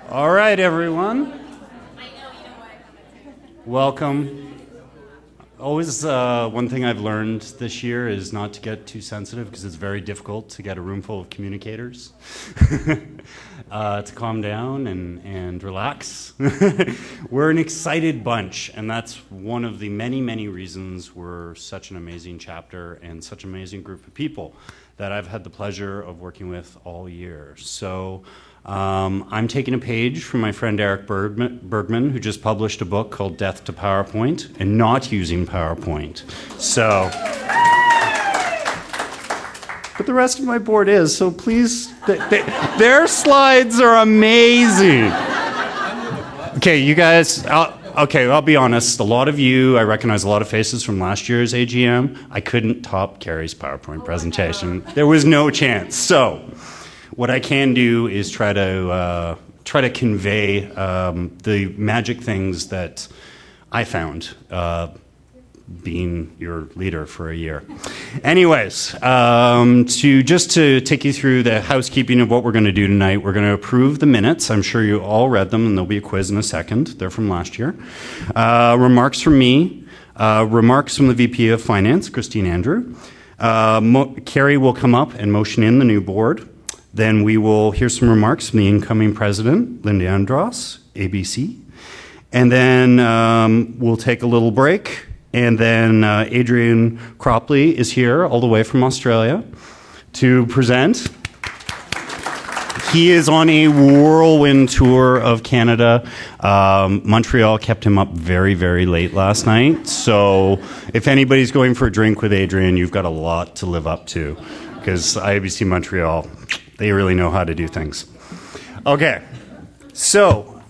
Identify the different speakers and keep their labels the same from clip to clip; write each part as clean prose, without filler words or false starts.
Speaker 1: All right, everyone. Welcome. Always one thing I've learned this year is not to get too sensitive because it's very difficult to get a room full of communicators to calm down and relax. We're an excited bunch, and that's one of the many, many reasons we're such an amazing chapter and such an amazing group of people that I've had the pleasure of working with all year. So I'm taking a page from my friend Eric Bergman, who just published a book called Death to PowerPoint, and not using PowerPoint. So, but the rest of my board is, so please, their slides are amazing. Okay, you guys, I'll be honest, a lot of you, I recognize a lot of faces from last year's AGM. I couldn't top Carrie's PowerPoint presentation. There was no chance. So, what I can do is try to convey the magic things that I found being your leader for a year. Anyways, to take you through the housekeeping of what we're going to do tonight, we're going to approve the minutes. I'm sure you all read them, and there'll be a quiz in a second. They're from last year. Remarks from me. Remarks from the VP of Finance, Christine Andrew. Carrie will come up and motion in the new board. Then we will hear some remarks from the incoming president, Linda Andros, ABC. And then we'll take a little break. And then Adrian Cropley is here all the way from Australia to present. He is on a whirlwind tour of Canada. Montreal kept him up very, very late last night. So if anybody's going for a drink with Adrian, you've got a lot to live up to, because IABC Montreal, they really know how to do things. Okay, so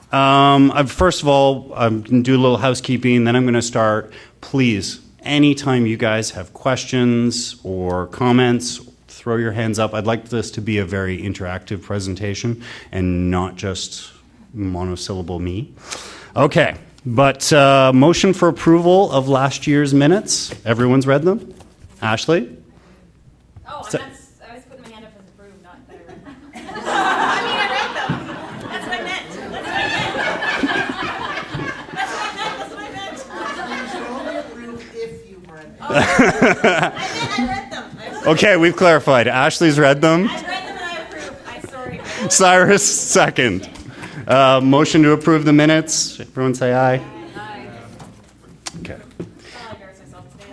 Speaker 1: first of all, I'm going to do a little housekeeping, then I'm going to start. Please, anytime you guys have questions or comments, throw your hands up. I'd like this to be a very interactive presentation and not just monosyllable me. Okay, but motion for approval of last year's minutes. Everyone's read them? Ashley?
Speaker 2: Oh, I was putting my hand up as approved, not that I read them. I mean, I read them. That's what I meant. That's what I meant.
Speaker 3: You should only approve if you've read them.
Speaker 2: I read them.
Speaker 1: Okay, we've clarified. Ashley's read them.
Speaker 2: I read them and I approve. I'm sorry.
Speaker 1: Cyrus, second. Motion to approve the minutes. Everyone say aye.
Speaker 2: Aye.
Speaker 1: Okay.
Speaker 2: I embarrassed myself today.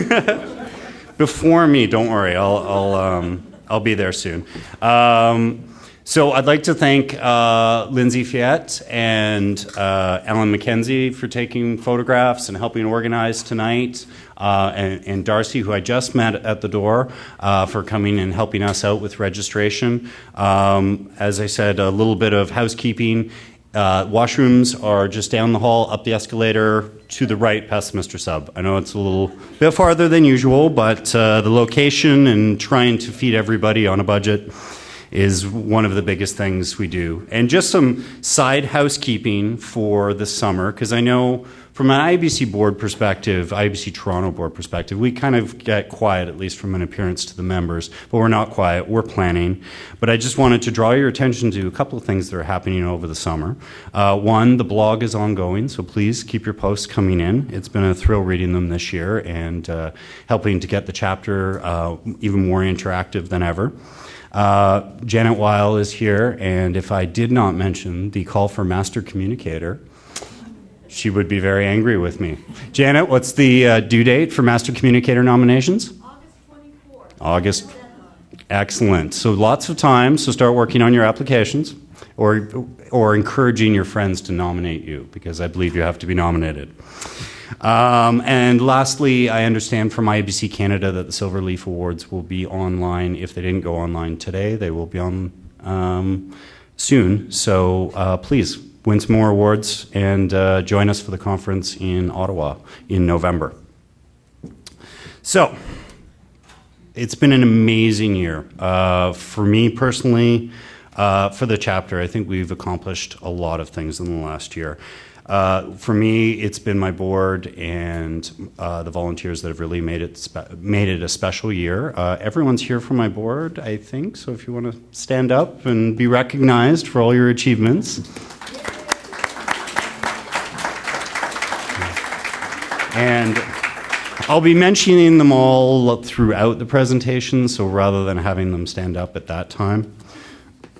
Speaker 2: That's good.
Speaker 1: Before me, don't worry. I'll be there soon. So I'd like to thank Lindsay Fiat and Alan McKenzie for taking photographs and helping organize tonight, and Darcy, who I just met at the door, for coming and helping us out with registration. As I said, a little bit of housekeeping. Washrooms are just down the hall, up the escalator, to the right past the Mr. Sub. I know it's a little bit farther than usual, but the location and trying to feed everybody on a budget is one of the biggest things we do. And just some side housekeeping for the summer, because I know from an IABC board perspective, IABC Toronto board perspective, we kind of get quiet, at least from an appearance to the members, but we're not quiet, we're planning. But I just wanted to draw your attention to a couple of things that are happening over the summer. One, the blog is ongoing, so please keep your posts coming in. It's been a thrill reading them this year and helping to get the chapter even more interactive than ever. Janet Weil is here, and if I did not mention the call for Master Communicator, she would be very angry with me. Janet, what's the due date for Master Communicator nominations?
Speaker 2: August 24th.
Speaker 1: August. Excellent. So lots of time, so start working on your applications or encouraging your friends to nominate you, because I believe you have to be nominated. And lastly, I understand from IABC Canada that the Silver Leaf Awards will be online. If they didn't go online today, they will be on soon. So please win some more awards and join us for the conference in Ottawa in November. So it's been an amazing year. For me personally, for the chapter, I think we've accomplished a lot of things in the last year. For me, it's been my board and the volunteers that have really made it a special year. Everyone's here from my board, I think, so if you want to stand up and be recognized for all your achievements. And I'll be mentioning them all throughout the presentation, so rather than having them stand up at that time.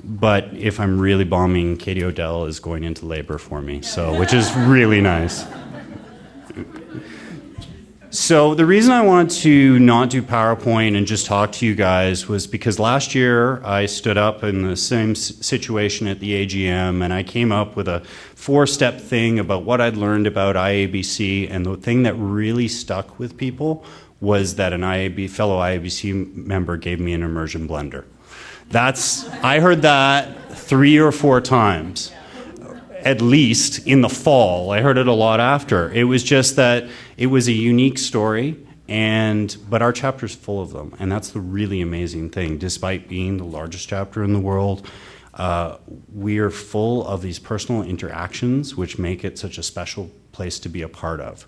Speaker 1: But if I'm really bombing, Katie Odell is going into labor for me, so which is really nice. So the reason I wanted to not do PowerPoint and just talk to you guys was because last year I stood up in the same situation at the AGM and I came up with a 4-step thing about what I'd learned about IABC, and the thing that really stuck with people was that fellow IABC member gave me an immersion blender. I heard that 3 or 4 times, at least in the fall. I heard it a lot after. It was just that it was a unique story, but our chapter's full of them, and that's the really amazing thing. Despite being the largest chapter in the world, we are full of these personal interactions which make it such a special place to be a part of.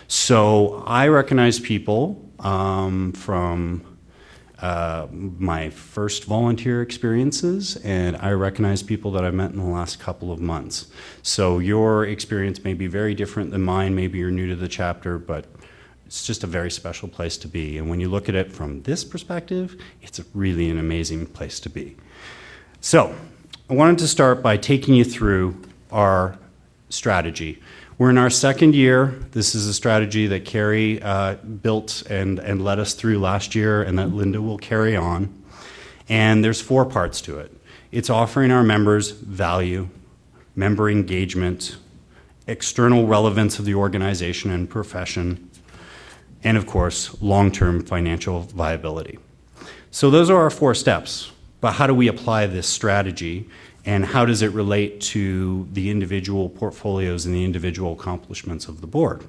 Speaker 1: So I recognize people from my first volunteer experiences, and I recognize people that I've met in the last couple of months. So your experience may be very different than mine. Maybe you're new to the chapter, but it's just a very special place to be. And when you look at it from this perspective, it's really an amazing place to be. So I wanted to start by taking you through our strategy. We're in our second year. This is a strategy that Carrie built and led us through last year, and that Linda will carry on. And there's 4 parts to it. It's offering our members value, member engagement, external relevance of the organization and profession, and of course, long-term financial viability. So those are our 4 steps. But how do we apply this strategy? And how does it relate to the individual portfolios and the individual accomplishments of the board?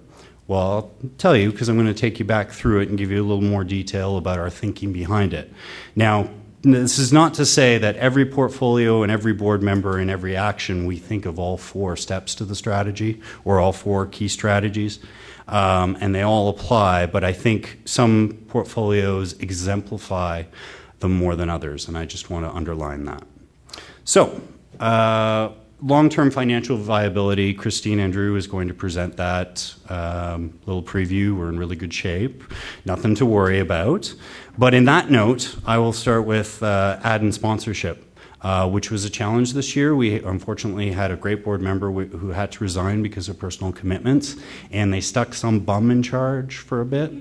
Speaker 1: Well, I'll tell you, because I'm going to take you back through it and give you a little more detail about our thinking behind it. Now, this is not to say that every portfolio and every board member and every action we think of all 4 steps to the strategy or all 4 key strategies, and they all apply, but I think some portfolios exemplify them more than others, and I just want to underline that. So, long-term financial viability, Christine and Drew is going to present that little preview. We're in really good shape. Nothing to worry about. But in that note, I will start with ad and sponsorship, which was a challenge this year. We unfortunately had a great board member who had to resign because of personal commitments, and they stuck some bum in charge for a bit.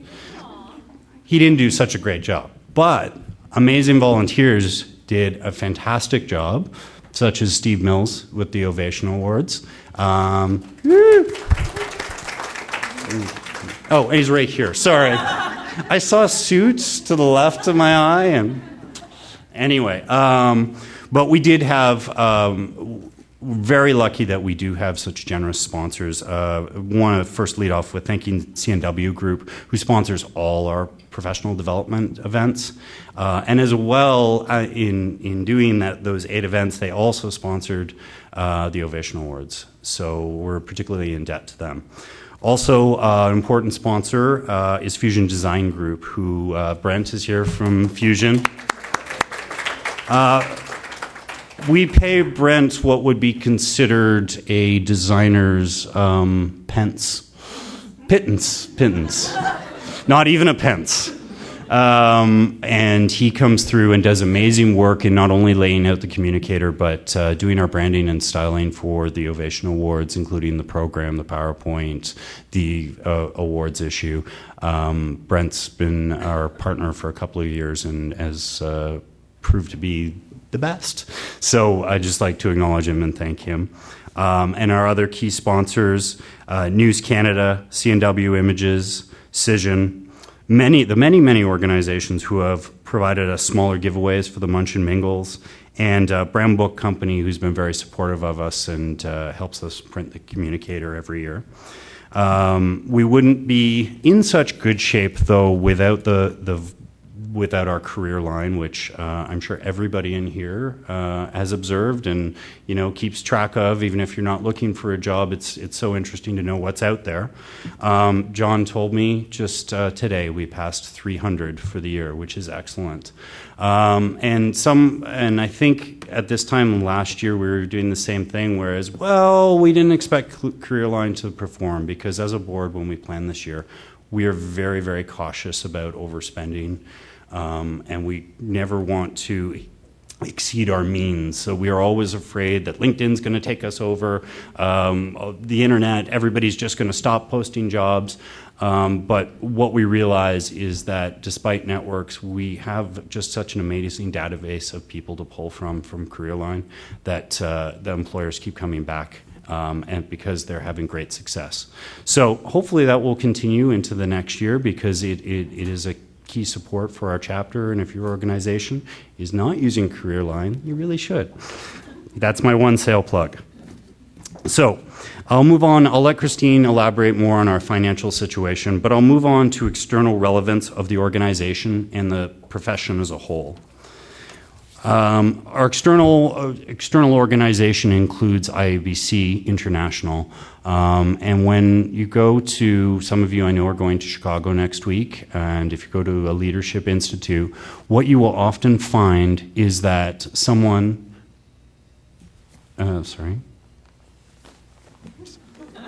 Speaker 1: He didn't do such a great job, but amazing volunteers did a fantastic job, such as Steve Mills with the Ovation Awards. Oh, he's right here. Sorry. I saw suits to the left of my eye. And anyway, but we did have, very lucky that we do have such generous sponsors. Want to first lead off with thanking CNW Group, who sponsors all our professional development events. And as well, in doing those 8 events, they also sponsored the Ovation Awards. So we're particularly in debt to them. Also, an important sponsor is Fusion Design Group, who Brent is here from Fusion. We pay Brent what would be considered a designer's pittance. Not even a pence. And he comes through and does amazing work in not only laying out the Communicator, but doing our branding and styling for the Ovation Awards, including the program, the PowerPoint, the awards issue. Brent's been our partner for a couple of years and has proved to be the best. So I'd just like to acknowledge him and thank him. And our other key sponsors, News Canada, CNW Images, Cision, the many organizations who have provided us smaller giveaways for the Munch and Mingles, and Brown Book Company, who's been very supportive of us and helps us print the Communicator every year. We wouldn't be in such good shape, though, without the without our career line, which I'm sure everybody in here has observed and keeps track of. Even if you're not looking for a job, it's so interesting to know what's out there. John told me just today we passed 300 for the year, which is excellent. And I think at this time last year we were doing the same thing, whereas, well, we didn't expect CareerLine to perform because as a board, when we planned this year, we are very, very cautious about overspending, and we never want to exceed our means. So we are always afraid that LinkedIn's going to take us over, the internet, everybody's just going to stop posting jobs. But what we realize is that despite networks, we have just such an amazing database of people to pull from CareerLine that the employers keep coming back, and because they're having great success. So hopefully that will continue into the next year because it is a key support for our chapter, and if your organization is not using CareerLine, you really should. That's my one sale plug. So I'll move on. I'll let Christine elaborate more on our financial situation, but I'll move on to external relevance of the organization and the profession as a whole. Our external organization includes IABC International, and when you go to, some of you I know are going to Chicago next week, and if you go to a leadership institute, what you will often find is that someone, sorry.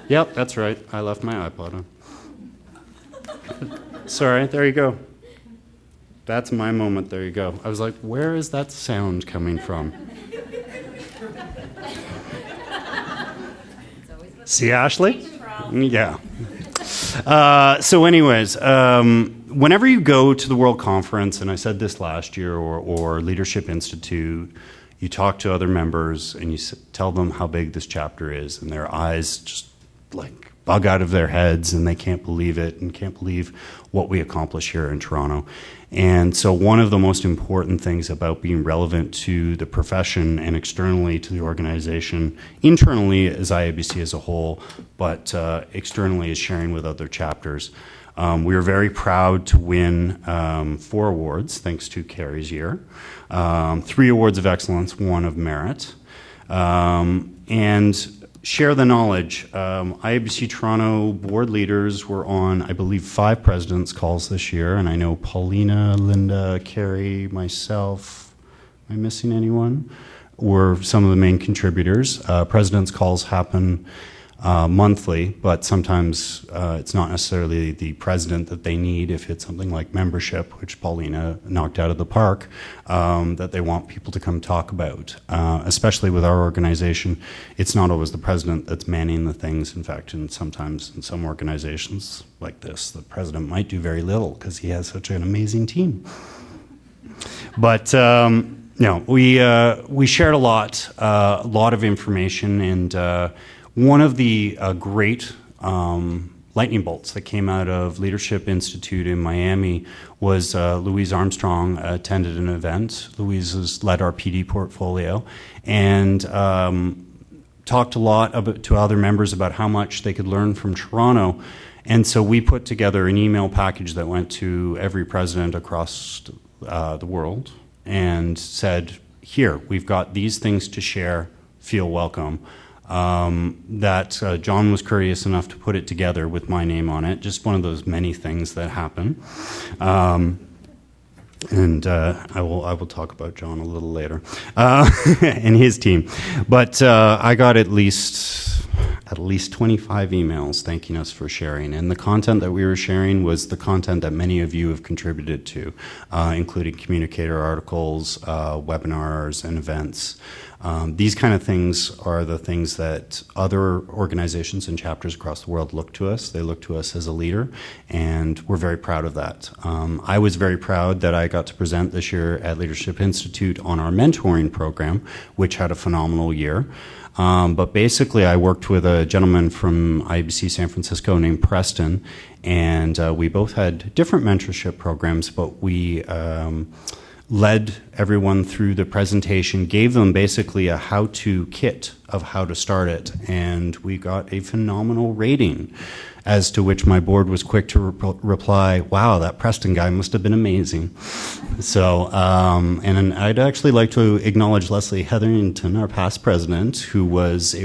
Speaker 1: Yep, that's right, I left my iPod on. Sorry, there you go. That's my moment, there you go. I was like, where is that sound coming from? See, Ashley? Yeah. So anyways, whenever you go to the World Conference, and I said this last year, or Leadership Institute, you talk to other members and you tell them how big this chapter is, and their eyes just like bug out of their heads, and they can't believe it and can't believe what we accomplish here in Toronto. And so one of the most important things about being relevant to the profession and externally to the organization, internally as IABC as a whole, but externally is sharing with other chapters. We are very proud to win 4 awards, thanks to Carrie's year. 3 awards of excellence, 1 of merit. And share the knowledge. IABC Toronto board leaders were on, I believe, 5 presidents' calls this year, and I know Paulina, Linda, Carrie, myself, am I missing anyone? Were some of the main contributors. Presidents' calls happen monthly, but sometimes it's not necessarily the president that they need if it's something like membership, which Paulina knocked out of the park, that they want people to come talk about. Especially with our organization, it's not always the president that's manning the things. In fact, sometimes in some organizations like this, the president might do very little because he has such an amazing team. But no, we shared a lot of information, and one of the great lightning bolts that came out of Leadership Institute in Miami was Louise Armstrong attended an event. Louise has led our PD portfolio and talked a lot to other members about how much they could learn from Toronto. And so we put together an email package that went to every president across the world and said, here, we've got these things to share, feel welcome. That John was courteous enough to put it together with my name on it, just one of those many things that happen. And I will talk about John a little later and his team. But I got at least 25 emails thanking us for sharing, and the content that we were sharing was the content that many of you have contributed to, including Communicator articles, webinars, and events. These kind of things are the things that other organizations and chapters across the world look to us. They look to us as a leader, and we're very proud of that. I was very proud that I got to present this year at Leadership Institute on our mentoring program, which had a phenomenal year. But basically, I worked with a gentleman from IABC San Francisco named Preston, and we both had different mentorship programs, but we led everyone through the presentation, gave them basically a how-to kit of how to start it, and we got a phenomenal rating, as to which my board was quick to reply, wow, that Preston guy must have been amazing. So, and I'd actually like to acknowledge Leslie Hetherington, our past president, it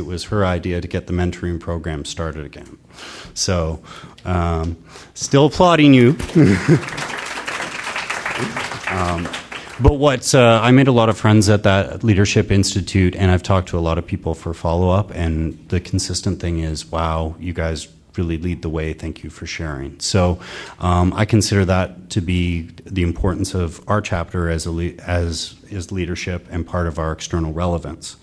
Speaker 1: was her idea to get the mentoring program started again. So, still applauding you. But I made a lot of friends at that Leadership Institute, and I've talked to a lot of people for follow-up, and the consistent thing is, wow, you guys really lead the way. Thank you for sharing. So I consider that to be the importance of our chapter as is leadership and part of our external relevance.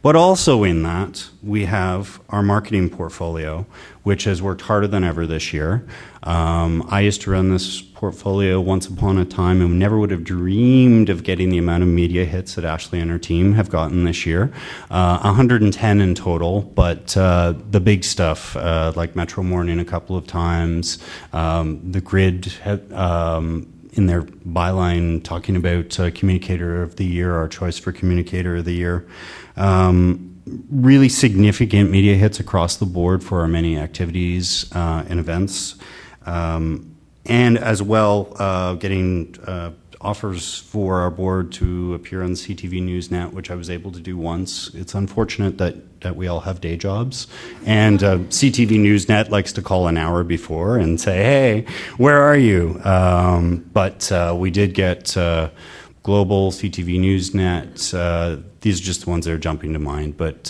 Speaker 1: But also in that, we have our marketing portfolio, which has worked harder than ever this year. I used to run this portfolio once upon a time and never would have dreamed of getting the amount of media hits that Ashley and her team have gotten this year. 110 in total, but the big stuff, like Metro Morning a couple of times, the Grid in their byline talking about Communicator of the Year, our choice for Communicator of the Year. Really significant media hits across the board for our many activities and events. And as well, getting offers for our board to appear on CTV Newsnet, which I was able to do once. It's unfortunate that we all have day jobs. And CTV Newsnet likes to call an hour before and say, hey, where are you? But we did get Global, CTV Newsnet. These are just the ones that are jumping to mind. But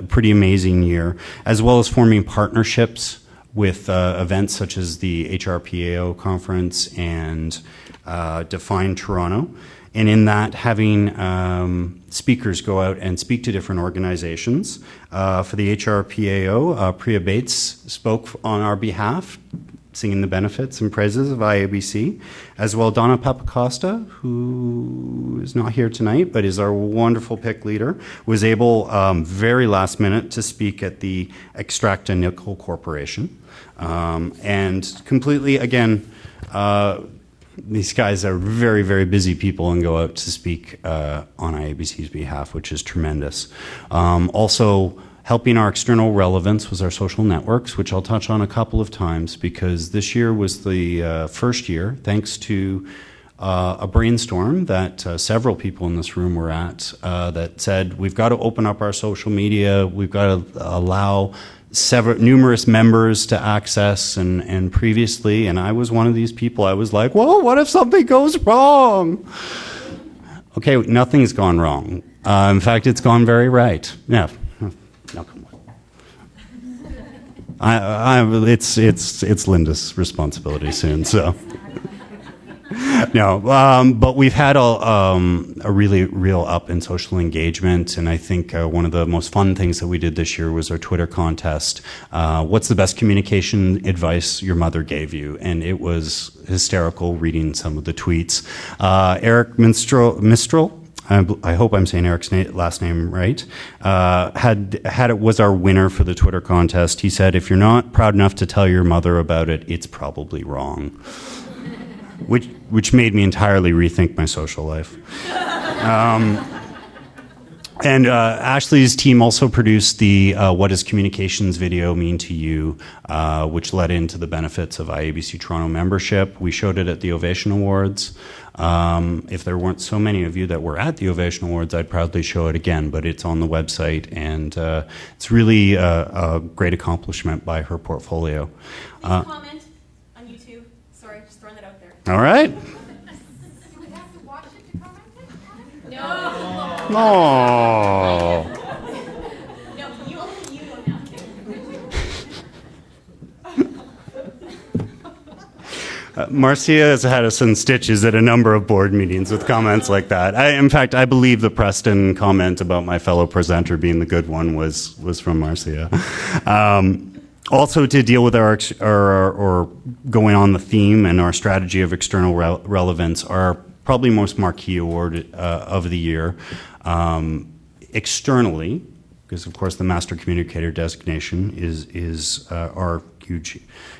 Speaker 1: pretty amazing year, as well as forming partnerships with events such as the HRPAO conference and Define Toronto. And in that, having speakers go out and speak to different organizations. For the HRPAO, Priya Bates spoke on our behalf, singing the benefits and praises of IABC, as well Donna Papacosta, who is not here tonight, but is our wonderful PIC leader, was able, very last minute, to speak at the Extracta Nickel Corporation. And completely, again, these guys are very, very busy people and go out to speak on IABC's behalf, which is tremendous. Also, helping our external relevance was our social networks, which I'll touch on a couple of times because this year was the first year, thanks to a brainstorm that several people in this room were at that said, we've got to open up our social media, we've got to allow numerous members to access, and previously, and I was one of these people, I was like, well, what if something goes wrong? Okay, nothing's gone wrong. In fact, it's gone very right. Yeah. No, come on. It's Linda's responsibility soon, so. No, but we've had a really real up in social engagement, and I think one of the most fun things that we did this year was our Twitter contest. What's the best communication advice your mother gave you? And it was hysterical reading some of the tweets. Eric Mistral, I hope I'm saying Eric's last name right, was our winner for the Twitter contest. He said, if you're not proud enough to tell your mother about it, it's probably wrong. Which made me entirely rethink my social life. And Ashley's team also produced the What Does Communications video mean to you, which led into the benefits of IABC Toronto membership. We showed it at the Ovation Awards. If there weren't so many of you that were at the Ovation Awards, I'd proudly show it again, but it's on the website, and it's really a great accomplishment by her portfolio.
Speaker 2: Comment on YouTube. Sorry, just throwing that out there.
Speaker 1: All right.
Speaker 2: Do we have to watch it to comment it? No.
Speaker 1: Oh.
Speaker 2: No, you don't have to.
Speaker 1: Marcia has had us in stitches at a number of board meetings with comments like that. In fact, I believe the Preston comment about my fellow presenter being the good one was from Marcia. Also, to deal with our going on the theme and our strategy of external relevance, our probably most marquee award of the year. Externally, because of course the Master Communicator designation is our huge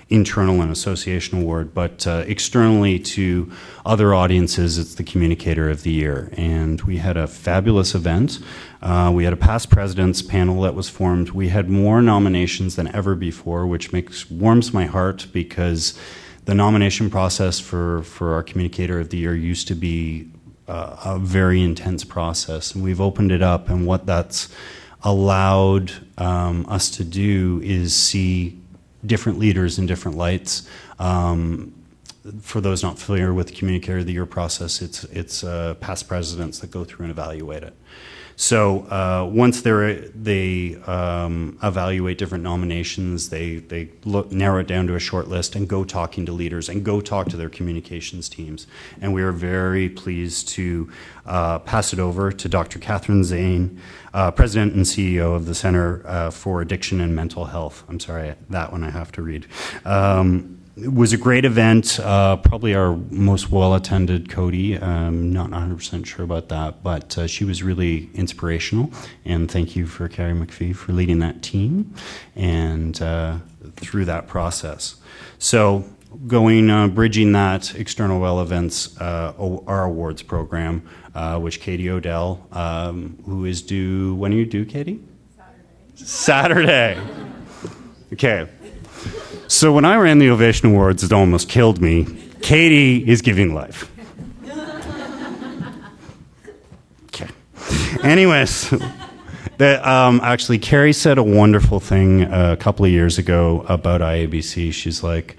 Speaker 1: internal and association award, but externally to other audiences, it's the Communicator of the Year. And we had a fabulous event. We had a past presidents panel that was formed. We had more nominations than ever before, which warms my heart, because the nomination process for our Communicator of the Year used to be a very intense process, and we've opened it up, and what that's allowed us to do is see different leaders in different lights. For those not familiar with the Communicator of the Year process, it's past presidents that go through and evaluate it. So once they evaluate different nominations, they narrow it down to a short list and go talking to leaders and go talk to their communications teams. And we are very pleased to pass it over to Dr. Catherine Zane, President and CEO of the Center for Addiction and Mental Health. I'm sorry, that one I have to read. It was a great event, probably our most well-attended, Cody. Not 100% sure about that, but she was really inspirational. And thank you for Carrie McPhee for leading that team and through that process. So bridging that external relevance, our awards program, which Katie Odell, who is due, when are you due, Katie? Saturday. Okay. So when I ran the Ovation Awards, it almost killed me. Katie is giving life. Okay. Anyways, actually, Carrie said a wonderful thing a couple of years ago about IABC. She's like,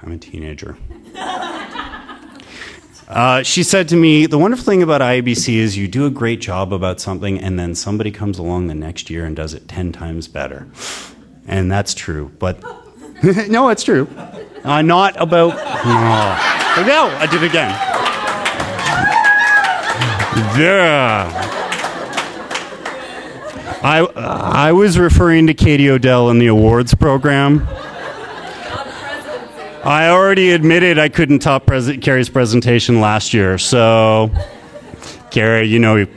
Speaker 1: I'm a teenager. She said to me, the wonderful thing about IABC is you do a great job about something, and then somebody comes along the next year and does it 10 times better. And that's true, but no, it's true. Not about. No, I did it again. Yeah. I was referring to Katie Odell in the awards program. I already admitted I couldn't top Carrie's presentation last year, so Carrie, you know.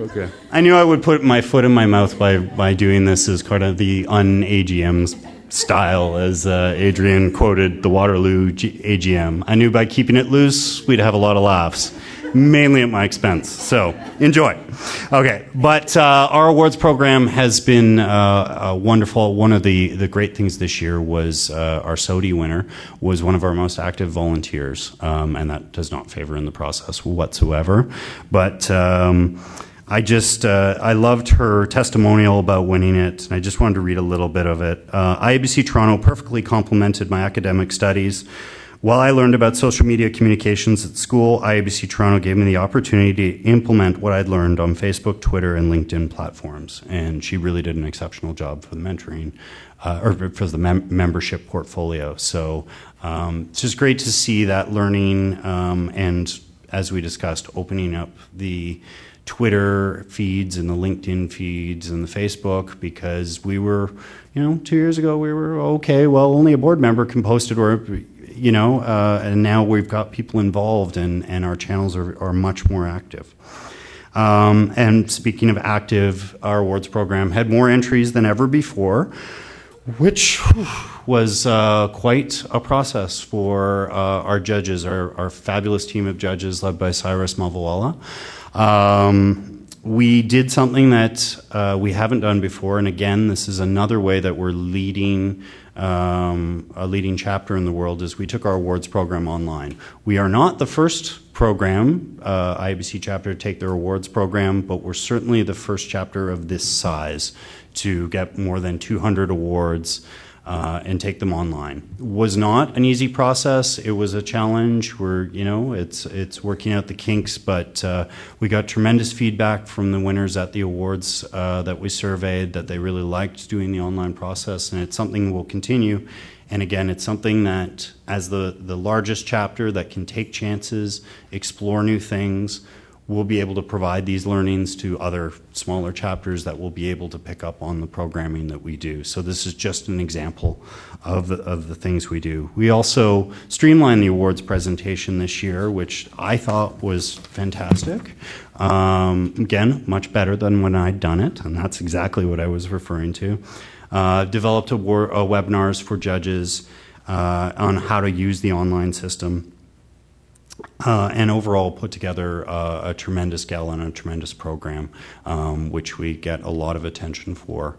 Speaker 1: Okay. I knew I would put my foot in my mouth by doing this as kind of the un-AGM style, as Adrian quoted the Waterloo AGM. I knew by keeping it loose, we'd have a lot of laughs, mainly at my expense. So enjoy. Okay, but our awards program has been wonderful. One of the great things this year was our SOTI winner was one of our most active volunteers, and that does not favor in the process whatsoever. But I loved her testimonial about winning it, and I just wanted to read a little bit of it. IABC Toronto perfectly complemented my academic studies. While I learned about social media communications at school, IABC Toronto gave me the opportunity to implement what I'd learned on Facebook, Twitter, and LinkedIn platforms. And she really did an exceptional job for the mentoring, or for the membership portfolio. So it's just great to see that learning, and as we discussed, opening up the Twitter feeds and the LinkedIn feeds and the Facebook, because we were, 2 years ago, we were, okay, well, only a board member can post it, or, and now we've got people involved, and our channels are much more active. And speaking of active, our awards program had more entries than ever before, which was quite a process for our judges, our fabulous team of judges led by Cyrus Mavawala. We did something that we haven't done before, and again, this is another way that we're leading a leading chapter in the world, is we took our awards program online. We are not the first program, IABC chapter, to take their awards program, but we're certainly the first chapter of this size to get more than 200 awards and take them online. It was not an easy process. It was a challenge. It's working out the kinks, but we got tremendous feedback from the winners at the awards that we surveyed, that they really liked doing the online process, and it's something we'll continue. And again, it's something that, as the largest chapter that can take chances, explore new things, we'll be able to provide these learnings to other smaller chapters that will be able to pick up on the programming that we do. So this is just an example of the things we do. We also streamlined the awards presentation this year, which I thought was fantastic. Again, much better than when I'd done it, and that's exactly what I was referring to. Developed webinars for judges on how to use the online system. And overall put together a tremendous gala and a tremendous program, which we get a lot of attention for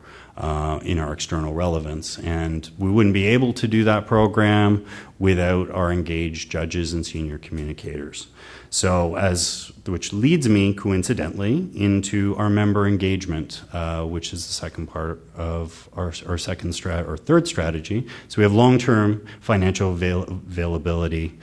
Speaker 1: in our external relevance. And we wouldn't be able to do that program without our engaged judges and senior communicators. So which leads me, coincidentally, into our member engagement, which is the second part of our third strategy. So we have long-term financial availability.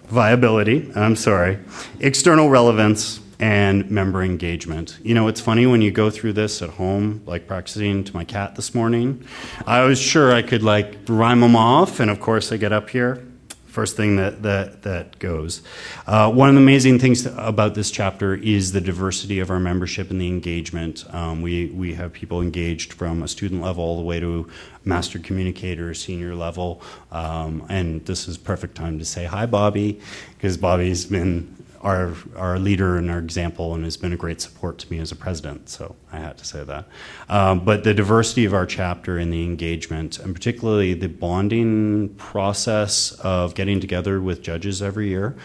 Speaker 1: Viability, I'm sorry, external relevance, and member engagement. You know, it's funny when you go through this at home, like practicing to my cat this morning. I was sure I could like rhyme them off, and of course I get up here. First thing that goes. One of the amazing things about this chapter is the diversity of our membership and the engagement. We have people engaged from a student level all the way to master communicator, senior level, and this is perfect time to say hi, Bobby, because Bobby's been our leader and our example and has been a great support to me as a president, so I had to say that. But the diversity of our chapter and the engagement, and particularly the bonding process of getting together with judges every year,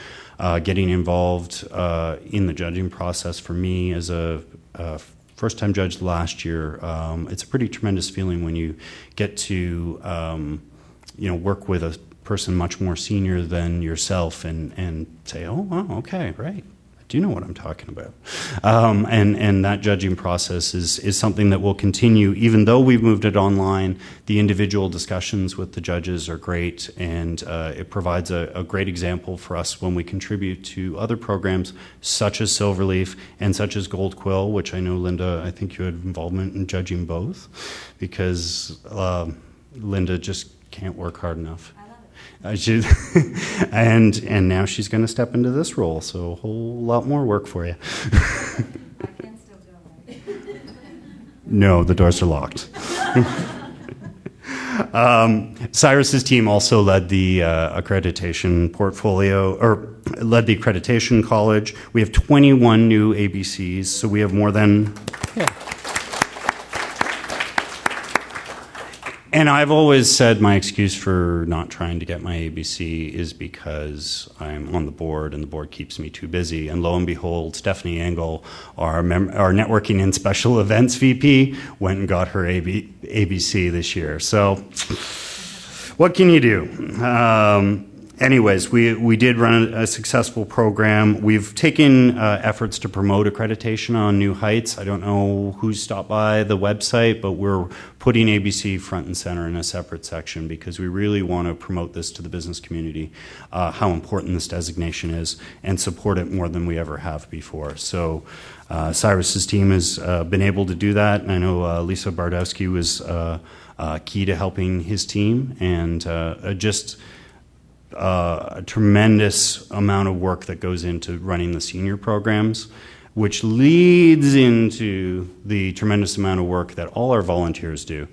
Speaker 1: getting involved in the judging process for me as a first-time judge last year, it's a pretty tremendous feeling when you get to work with a person much more senior than yourself and say, oh, wow, okay, right. I do know what I'm talking about. And that judging process is something that will continue. Even though we've moved it online, the individual discussions with the judges are great, and it provides a great example for us when we contribute to other programs such as Silverleaf and such as Gold Quill, which I know, Linda, I think you had involvement in judging both, because Linda just can't work hard enough. And now she's going to step into this role, so a whole lot more work for you.
Speaker 2: I can still go, right?
Speaker 1: No, the doors are locked. Cyrus's team also led the accreditation portfolio, or led the accreditation college. We have 21 new ABCs, so we have more than... Yeah. And I've always said my excuse for not trying to get my ABC is because I'm on the board and the board keeps me too busy. And lo and behold, Stephanie Engel, our networking and special events VP, went and got her ABC this year. So what can you do? Anyways, we did run a successful program. We've taken efforts to promote accreditation on New Heights. I don't know who stopped by the website, but we're putting ABC front and center in a separate section because we really want to promote this to the business community, how important this designation is, and support it more than we ever have before. So Cyrus's team has been able to do that, and I know Lisa Bardowski was key to helping his team, and just a tremendous amount of work that goes into running the senior programs, which leads into the tremendous amount of work that all our volunteers do.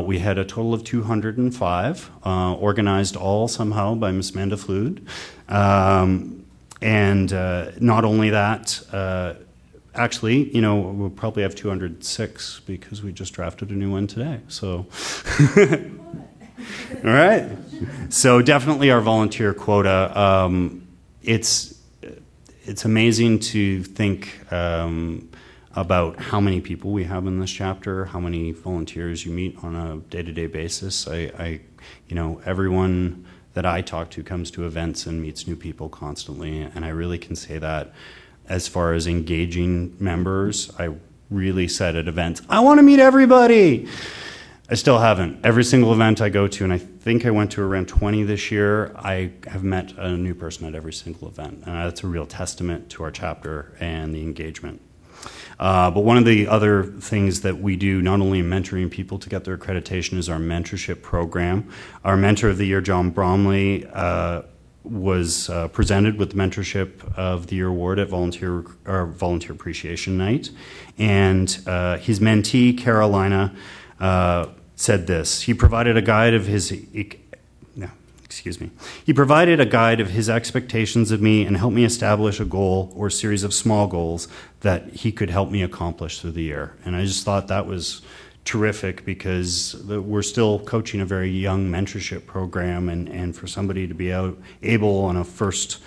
Speaker 1: We had a total of 205, organized all somehow by Miss Amanda Flood. And not only that, actually, we'll probably have 206 because we just drafted a new one today. So, all right. So definitely our volunteer quota. It's amazing to think about how many people we have in this chapter, how many volunteers you meet on a day-to-day basis. Everyone that I talk to comes to events and meets new people constantly, and I really can say that as far as engaging members. I really said at events, I want to meet everybody. I still haven't. Every single event I go to, and I think I went to around 20 this year, I have met a new person at every single event. And that's a real testament to our chapter and the engagement. But one of the other things that we do, not only in mentoring people to get their accreditation, is our mentorship program. Our mentor of the year, John Bromley, was presented with the Mentorship of the Year Award at Volunteer Appreciation Night. And his mentee, Carolina, said this. He provided a guide of his expectations of me and helped me establish a goal or a series of small goals that he could help me accomplish through the year. And I just thought that was terrific, because we're still coaching a very young mentorship program, and for somebody to be able on a first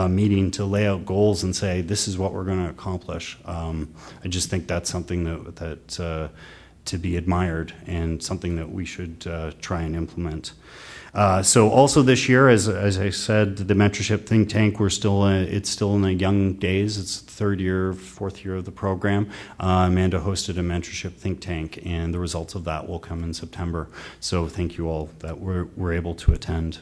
Speaker 1: meeting to lay out goals and say, this is what we're going to accomplish. I just think that's something that to be admired, and something that we should try and implement. So also this year, as I said, the mentorship think tank, it's still in the young days. It's the fourth year of the program. Amanda hosted a mentorship think tank, and the results of that will come in September. So thank you all that were able to attend.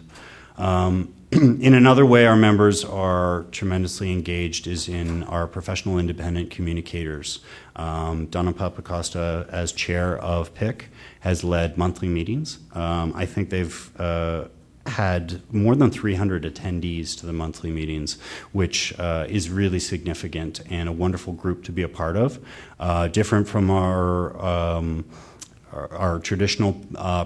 Speaker 1: In another way our members are tremendously engaged is in our professional independent communicators. Donna Papacosta, as chair of PIC, has led monthly meetings. I think they've had more than 300 attendees to the monthly meetings, which is really significant and a wonderful group to be a part of. Different from our traditional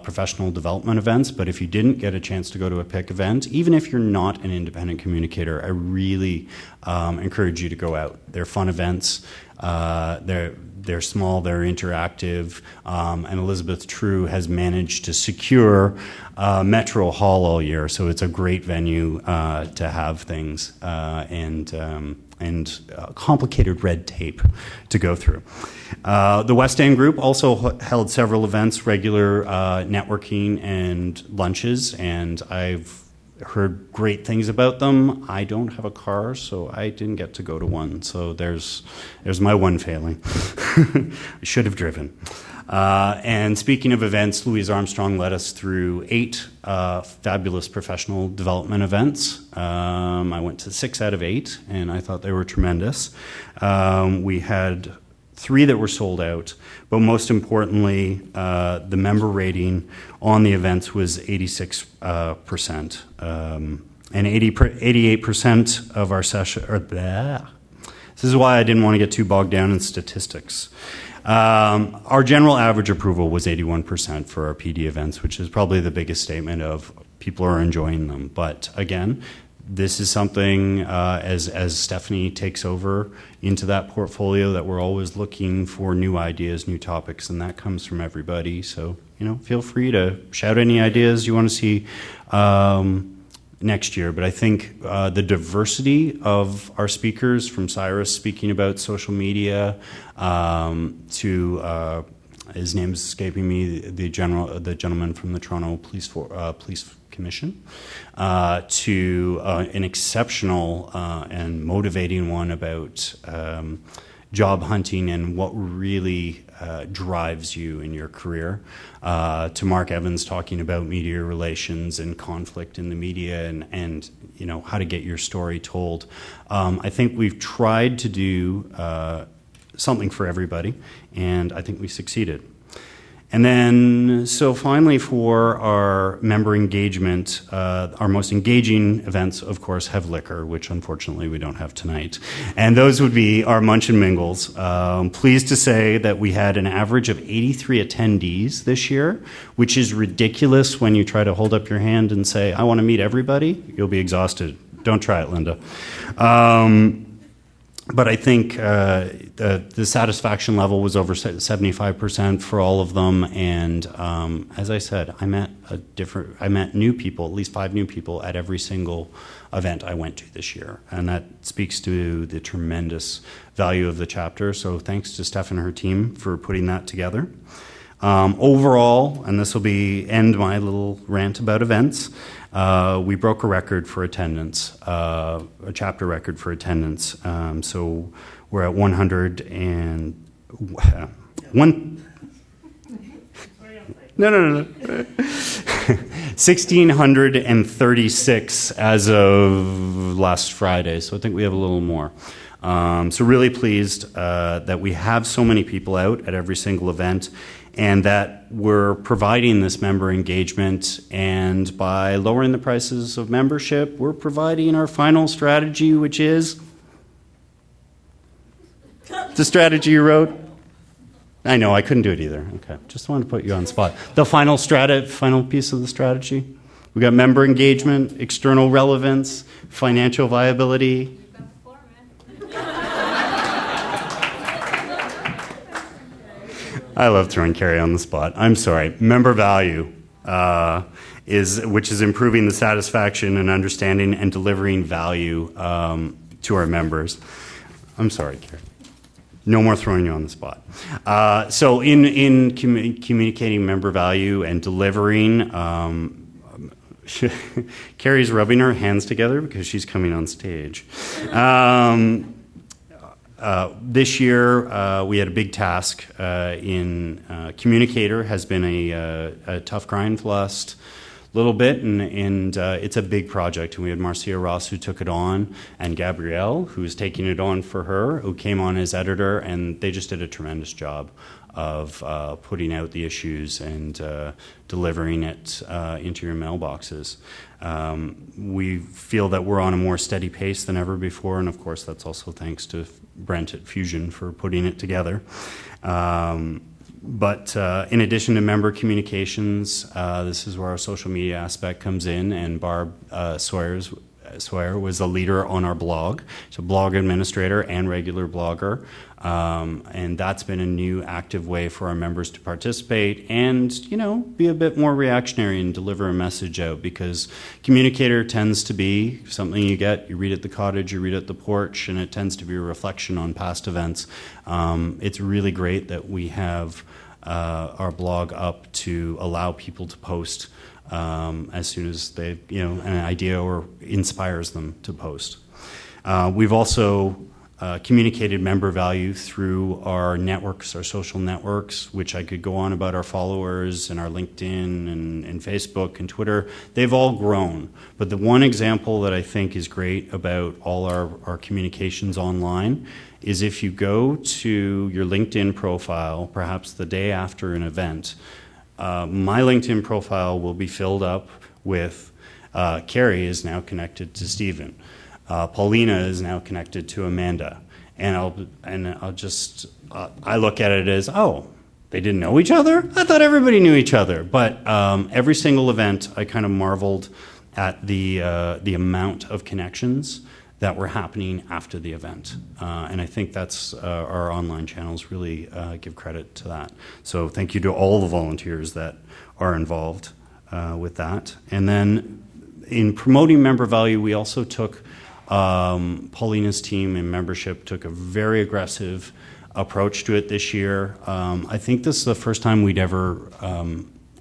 Speaker 1: professional development events, but if you didn't get a chance to go to a PIC event, even if you're not an independent communicator, I really encourage you to go out. They're fun events. They're small, they're interactive, and Elizabeth True has managed to secure Metro Hall all year, so it's a great venue to have things and complicated red tape to go through. The West End group also held several events, regular networking and lunches, and I've heard great things about them. I don't have a car, so I didn't get to go to one. So there's my one failing. I should have driven. And speaking of events, Louise Armstrong led us through 8 fabulous professional development events. I went to 6 out of 8, and I thought they were tremendous. We had 3 that were sold out, but most importantly, the member rating on the events was 86%. And 88% of our session, this is why I didn't want to get too bogged down in statistics. Our general average approval was 81% for our PD events, which is probably the biggest statement of people are enjoying them. But again, this is something, as Stephanie takes over into that portfolio, that we're always looking for new ideas, new topics, and that comes from everybody. So, feel free to shout any ideas you want to see next year. But I think the diversity of our speakers, from Cyrus speaking about social media to his name is escaping me, the gentleman from the Toronto Police Commission, to an exceptional and motivating one about job hunting and what really drives you in your career, to Mark Evans talking about media relations and conflict in the media and how to get your story told. I think we've tried to do something for everybody, and I think we succeeded. And then, so finally, for our member engagement, our most engaging events, of course, have liquor, which unfortunately we don't have tonight. And those would be our Munch and Mingles. Pleased to say that we had an average of 83 attendees this year, which is ridiculous when you try to hold up your hand and say, I want to meet everybody. You'll be exhausted. Don't try it, Linda. But I think the satisfaction level was over 75% for all of them, and as I said, I met new people, at least 5 new people at every single event I went to this year, and that speaks to the tremendous value of the chapter. So thanks to Steph and her team for putting that together. Overall, and this will end my little rant about events, we broke a record for attendance, a chapter record for attendance. So we're at 1,636 as of last Friday. So I think we have a little more. So really pleased that we have so many people out at every single event, and that we're providing this member engagement, and by lowering the prices of membership, we're providing our final strategy, which is the strategy you wrote. I know, I couldn't do it either. Okay, just wanted to put you on the spot. The final piece of the strategy. We got member engagement, external relevance, financial viability. I love throwing Carrie on the spot. I'm sorry. Member value, which is improving the satisfaction and understanding and delivering value to our members. I'm sorry, Carrie. No more throwing you on the spot. So in communicating member value and delivering, Carrie's rubbing her hands together because she's coming on stage. This year, we had a big task in Communicator. Has been a tough grind for the last little bit, and it's a big project. And we had Marcia Ross, who took it on, and Gabrielle, who's taking it on for her, who came on as editor, and they just did a tremendous job of putting out the issues and delivering it into your mailboxes. We feel that we're on a more steady pace than ever before, and of course that's also thanks to Brent at Fusion for putting it together. But in addition to member communications, this is where our social media aspect comes in, and Barb Sawyer was a leader on our blog. She's a blog administrator and regular blogger, and that's been a new active way for our members to participate and, you know, be a bit more reactionary and deliver a message out, because Communicator tends to be something you read at the cottage, you read at the porch, and it tends to be a reflection on past events. It's really great that we have our blog up to allow people to post as soon as they, an idea or inspires them to post. We've also communicated member value through our networks, our social networks, which I could go on about our followers and our LinkedIn and Facebook and Twitter. They've all grown. But the one example that I think is great about all our communications online is if you go to your LinkedIn profile, perhaps the day after an event, my LinkedIn profile will be filled up with Carrie is now connected to Stephen. Paulina is now connected to Amanda. And I look at it as, oh, they didn't know each other? I thought everybody knew each other. But every single event, I kind of marveled at the amount of connections that were happening after the event. And I think that's our online channels really give credit to that. So thank you to all the volunteers that are involved with that. And then in promoting member value, we also took Paulina's team in membership took a very aggressive approach to it this year. I think this is the first time we'd ever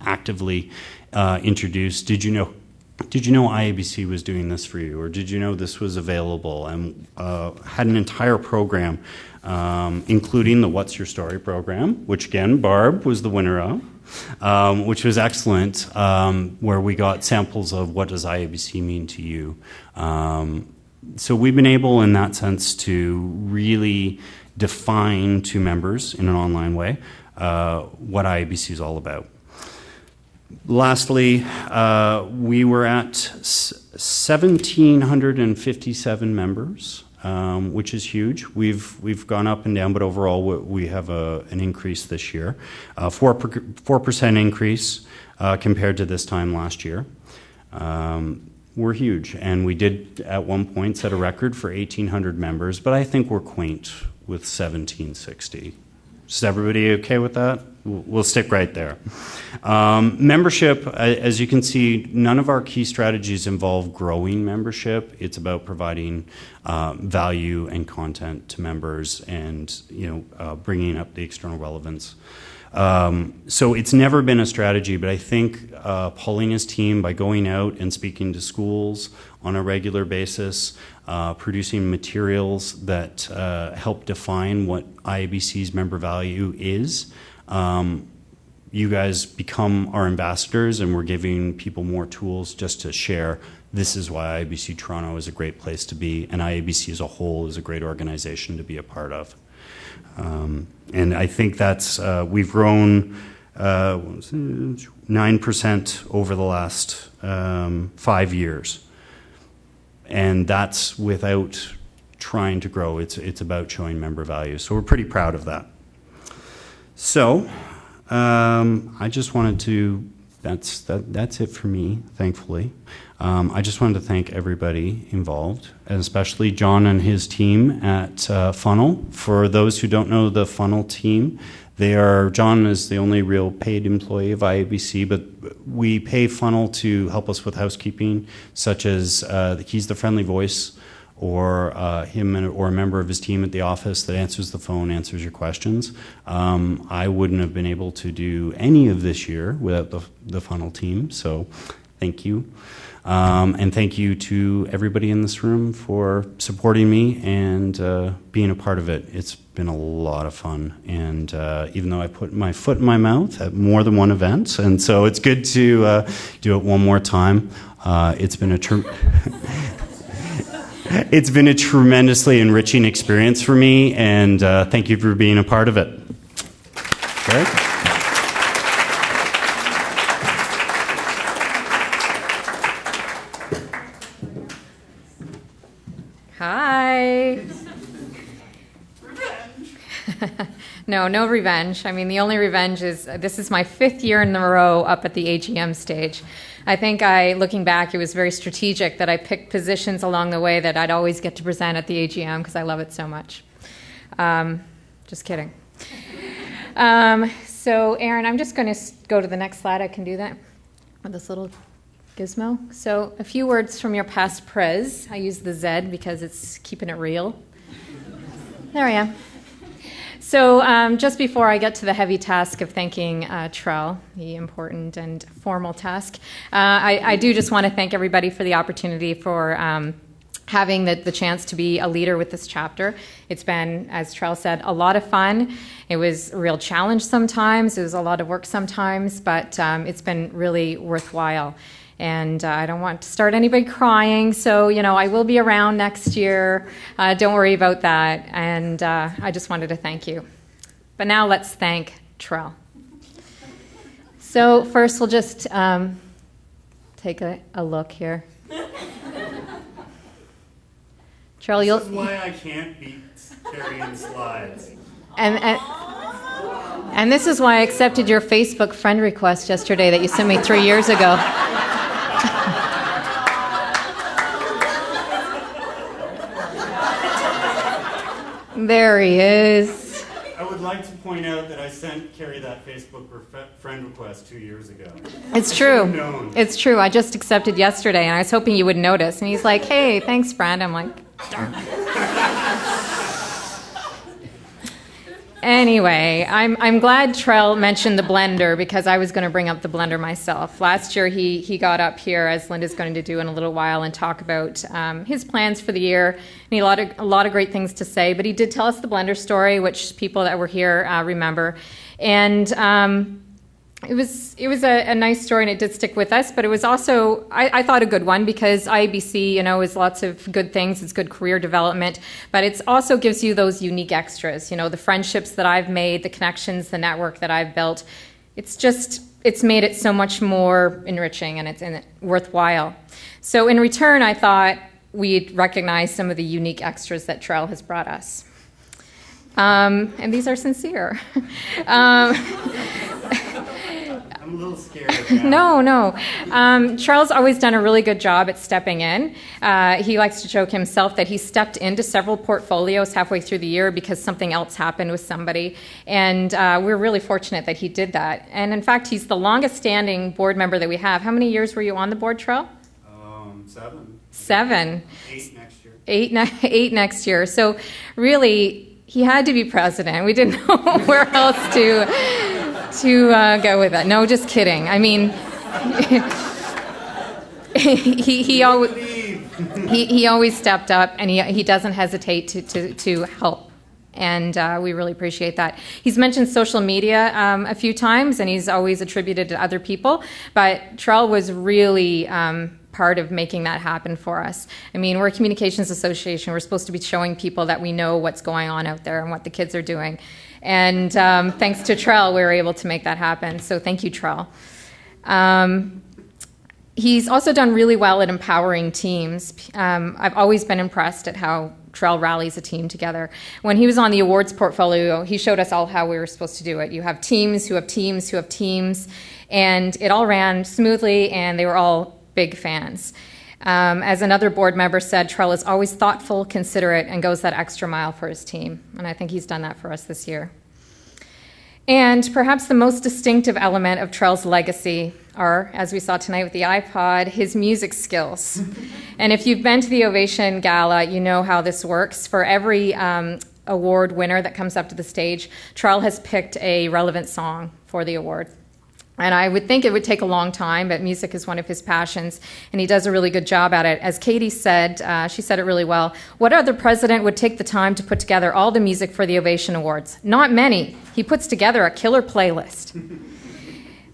Speaker 1: actively introduced, did you know IABC was doing this for you, or did you know this was available? And had an entire program, including the What's Your Story program, which again, Barb was the winner of, which was excellent, where we got samples of what does IABC mean to you. So we've been able in that sense to really define to members in an online way what IABC is all about. Lastly, we were at 1,757 members, which is huge. We've gone up and down, but overall we have an increase this year, 4% increase compared to this time last year. We're huge, and we did at one point set a record for 1,800 members, but I think we're quaint with 1,760. Is everybody okay with that? We'll stick right there. Membership, as you can see, none of our key strategies involve growing membership. It's about providing value and content to members and bringing up the external relevance. So it's never been a strategy, but I think Paulina's team, by going out and speaking to schools on a regular basis, producing materials that help define what IABC's member value is, you guys become our ambassadors, and we're giving people more tools just to share. This is why IABC Toronto is a great place to be, and IABC as a whole is a great organization to be a part of. And I think that's we've grown 9% over the last 5 years. And that's without trying to grow. It's about showing member value. So we're pretty proud of that. So I just wanted to, that's it for me, thankfully. I just wanted to thank everybody involved, and especially John and his team at Funnel. For those who don't know the Funnel team, John is the only real paid employee of IABC, but we pay Funnel to help us with housekeeping, such as he's the friendly voice, or him or a member of his team at the office that answers the phone, answers your questions. I wouldn't have been able to do any of this year without the Funnel team, so thank you. And thank you to everybody in this room for supporting me and being a part of it. It's been a lot of fun, and even though I put my foot in my mouth at more than one event, and so it's good to do it one more time. It's been it's been a tremendously enriching experience for me, and thank you for being a part of it. Okay.
Speaker 4: Hi. No revenge. I mean, the only revenge is this is my 5th year in a row up at the AGM stage. I think looking back, it was very strategic that I picked positions along the way that I'd always get to present at the AGM because I love it so much. Just kidding. So, Aaron, I'm just going to go to the next slide. I can do that with this little gizmo. So, a few words from your past prez. I use the Z because it's keeping it real. There I am. So just before I get to the heavy task of thanking Trell, the important and formal task, I do just want to thank everybody for the opportunity for having the chance to be a leader with this chapter. It's been, as Trell said, a lot of fun. It was a real challenge sometimes. It was a lot of work sometimes, but it's been really worthwhile. And I don't want to start anybody crying, so, I will be around next year. Don't worry about that. And I just wanted to thank you. But now let's thank Trell. So first we'll just take a look here. Trell,
Speaker 1: this is why I can't beat carrying slides.
Speaker 4: And this is why I accepted your Facebook friend request yesterday that you sent me 3 years ago. There he is.
Speaker 1: I would like to point out that I sent Carrie that Facebook friend request 2 years ago.
Speaker 4: It's true. It's true. I just accepted yesterday, and I was hoping you would notice. And he's like, "Hey, thanks, friend." I'm like, darn. Anyway, I'm glad Trell mentioned the blender because I was going to bring up the blender myself. Last year he got up here, as Linda's going to do in a little while, and talk about his plans for the year. And he had a lot of great things to say, but he did tell us the blender story, which people that were here remember. And it was a nice story, and it did stick with us, but it was also, I thought, a good one because IABC, is lots of good things. It's good career development, but it also gives you those unique extras, the friendships that I've made, the connections, the network that I've built. It's made it so much more enriching, and it's worthwhile. So in return, I thought we'd recognize some of the unique extras that Trell has brought us. And these are sincere.
Speaker 1: I'm a little scared.
Speaker 4: No. Trell's always done a really good job at stepping in. He likes to joke himself that he stepped into several portfolios halfway through the year because something else happened with somebody. And we're really fortunate that he did that. And in fact, he's the longest standing board member that we have. How many years were you on the board, Trell?
Speaker 1: 7.
Speaker 4: 7.
Speaker 1: 8 next year.
Speaker 4: 8 next year. So really, he had to be president. We didn't know where else to go with that. No, just kidding. I mean, he always stepped up, and he doesn't hesitate to help, and we really appreciate that. He's mentioned social media a few times, and he's always attributed to other people, but Trell was really part of making that happen for us. I mean, we're a communications association. We're supposed to be showing people that we know what's going on out there and what the kids are doing. And thanks to Trell, we were able to make that happen. So thank you, Trell. He's also done really well at empowering teams. I've always been impressed at how Trell rallies a team together. When he was on the awards portfolio, he showed us all how we were supposed to do it. You have teams who have teams who have teams, and it all ran smoothly, and they were all big fans. As another board member said, Trell is always thoughtful, considerate, and goes that extra mile for his team, and I think he's done that for us this year. And perhaps the most distinctive element of Trell's legacy are, as we saw tonight with the iPod, his music skills. And if you've been to the Ovation Gala, you know how this works. For every award winner that comes up to the stage, Trell has picked a relevant song for the award. And I would think it would take a long time, but music is one of his passions, and he does a really good job at it. As Katie said, she said it really well, what other president would take the time to put together all the music for the Ovation Awards? Not many. He puts together a killer playlist.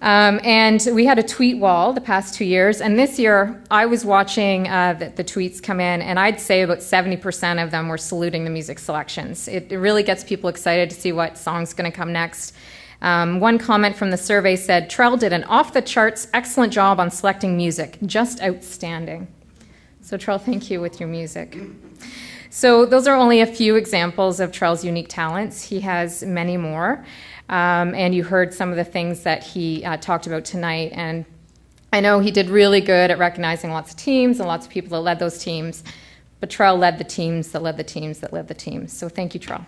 Speaker 4: And we had a tweet wall the past 2 years, and this year I was watching the tweets come in, and I'd say about 70% of them were saluting the music selections. It really gets people excited to see what song's going to come next. One comment from the survey said, Trell did an off-the-charts excellent job on selecting music, just outstanding. So Trell, thank you with your music. So those are only a few examples of Trell's unique talents. He has many more, and you heard some of the things that he talked about tonight, and I know he did really good at recognizing lots of teams and lots of people that led those teams, but Trell led the teams that led the teams that led the teams. So thank you, Trell.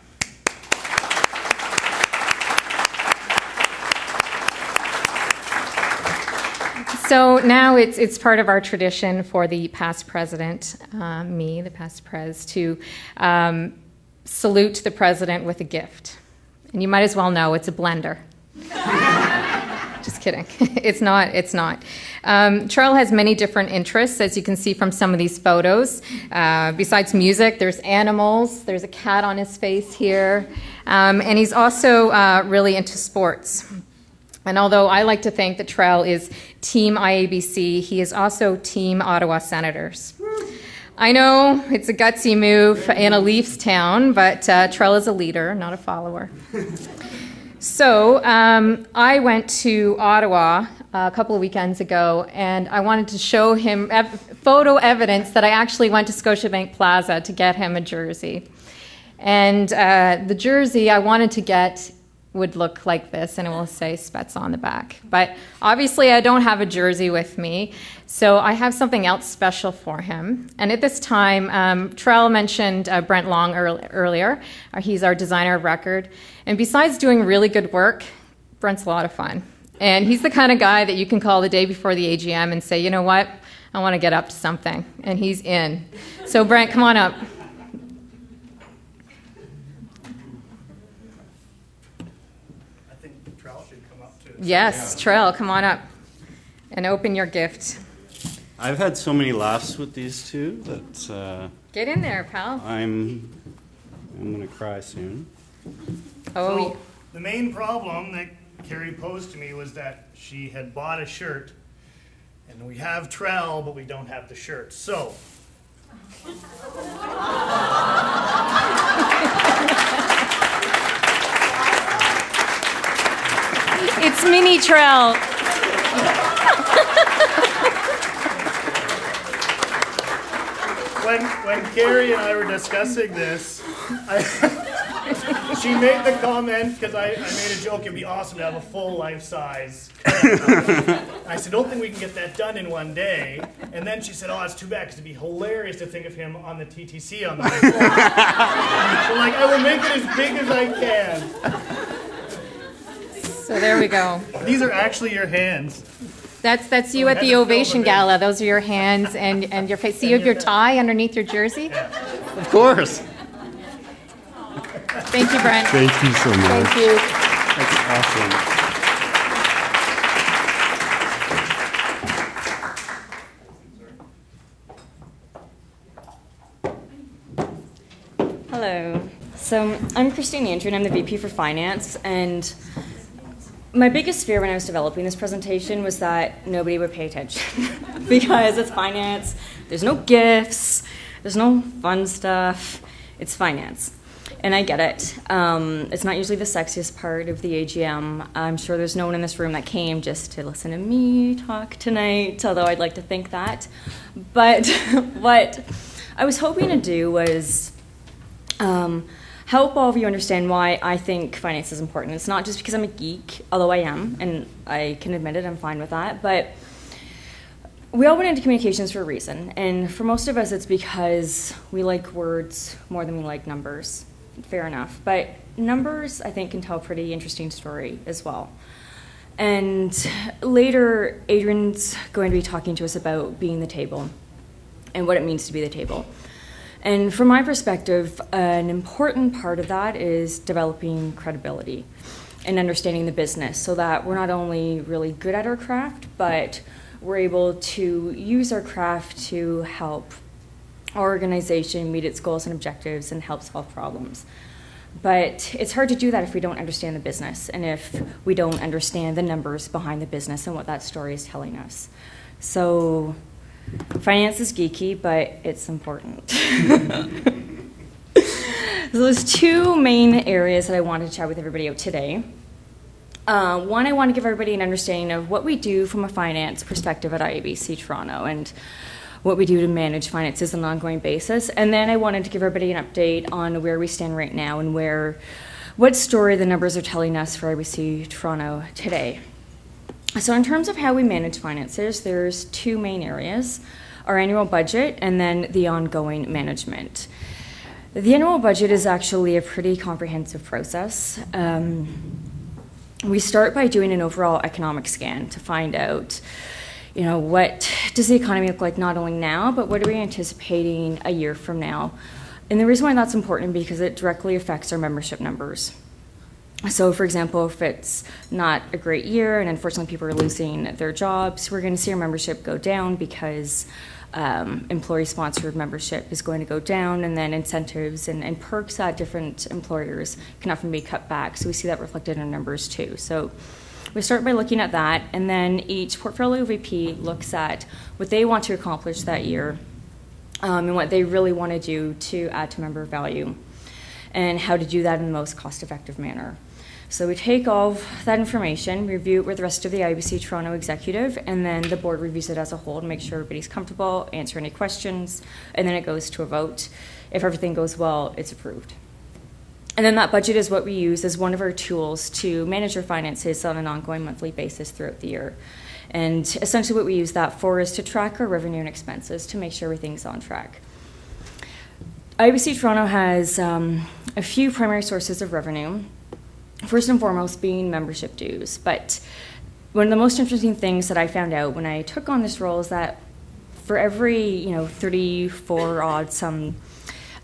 Speaker 4: So now it's part of our tradition for the past president, me, the past pres, to salute the president with a gift. And you might as well know it's a blender. Just kidding. It's not. Trell has many different interests, as you can see from some of these photos. Besides music, there's animals. There's a cat on his face here. And he's also really into sports. And although I like to think that Trell is Team IABC, he is also Team Ottawa Senators. I know it's a gutsy move in a Leafs town, but Trell is a leader, not a follower. So I went to Ottawa a couple of weekends ago, and I wanted to show him photo evidence that I actually went to Scotiabank Plaza to get him a jersey. And the jersey I wanted to get would look like this, and it will say Spets on the back. But obviously I don't have a jersey with me, so I have something else special for him. And at this time, Trell mentioned Brent Long earlier. He's our designer of record. And besides doing really good work, Brent's a lot of fun. And he's the kind of guy that you can call the day before the AGM and say, you know what, I want to get up to something. And he's in. So Brent, come on up. Yes, Trell, come on up and open your gift.
Speaker 1: I've had so many laughs with these two that
Speaker 4: get in there, pal.
Speaker 1: I'm going to cry soon.
Speaker 4: Oh,
Speaker 5: so, the main problem that Carrie posed to me was that she had bought a shirt, and we have Trell, but we don't have the shirt. So.
Speaker 4: It's mini Trell.
Speaker 5: When Carrie and I were discussing this, she made the comment, because I made a joke, it'd be awesome to have a full life-size. I said, don't think we can get that done in one day. And then she said, oh, it's too bad, because it'd be hilarious to think of him on the TTC on the way home. So like, I will make it as big as I can.
Speaker 4: So there we go.
Speaker 5: These are actually your hands.
Speaker 4: That's you at the Ovation Gala. Those are your hands and your face. See, you have your tie underneath your jersey?
Speaker 5: Yeah.
Speaker 1: Of course.
Speaker 4: Thank you, Brent.
Speaker 1: Thank you so much.
Speaker 4: Thank you.
Speaker 1: That's awesome.
Speaker 6: Hello. So I'm Christine Andrew, and I'm the VP for Finance, and my biggest fear when I was developing this presentation was that nobody would pay attention because it's finance, there's no gifts, there's no fun stuff, it's finance. And I get it. It's not usually the sexiest part of the AGM. I'm sure there's no one in this room that came just to listen to me talk tonight, although I'd like to think that. But what I was hoping to do was help all of you understand why I think finance is important. It's not just because I'm a geek, although I am, and I can admit it, I'm fine with that. But we all went into communications for a reason, and for most of us it's because we like words more than we like numbers. Fair enough. But numbers, I think, can tell a pretty interesting story as well. And later, Adrian's going to be talking to us about being the table and what it means to be the table. And from my perspective, an important part of that is developing credibility and understanding the business so that we're not only really good at our craft, but we're able to use our craft to help our organization meet its goals and objectives and help solve problems. But it's hard to do that if we don't understand the business and if we don't understand the numbers behind the business and what that story is telling us. So finance is geeky, but it's important. So there's two main areas that I wanted to chat with everybody about today. One, I want to give everybody an understanding of what we do from a finance perspective at IABC Toronto and what we do to manage finances on an ongoing basis. And then I wanted to give everybody an update on where we stand right now and what story the numbers are telling us for IABC Toronto today. So in terms of how we manage finances, there's two main areas, our annual budget and then the ongoing management. The annual budget is actually a pretty comprehensive process. We start by doing an overall economic scan to find out, what does the economy look like not only now, but what are we anticipating a year from now? And the reason why that's important is because it directly affects our membership numbers. So, for example, if it's not a great year and unfortunately people are losing their jobs, we're going to see our membership go down because employee-sponsored membership is going to go down, and then incentives and perks at different employers can often be cut back. So we see that reflected in our numbers too. So we start by looking at that, and then each portfolio VP looks at what they want to accomplish that year and what they really want to do to add to member value and how to do that in the most cost-effective manner. So we take all of that information, review it with the rest of the IABC Toronto executive, and then the board reviews it as a whole to make sure everybody's comfortable, answer any questions, and then it goes to a vote. If everything goes well, it's approved. And then that budget is what we use as one of our tools to manage our finances on an ongoing monthly basis throughout the year. And essentially what we use that for is to track our revenue and expenses to make sure everything's on track. IABC Toronto has a few primary sources of revenue. First and foremost being membership dues. But one of the most interesting things that I found out when I took on this role is that for every 34 odd some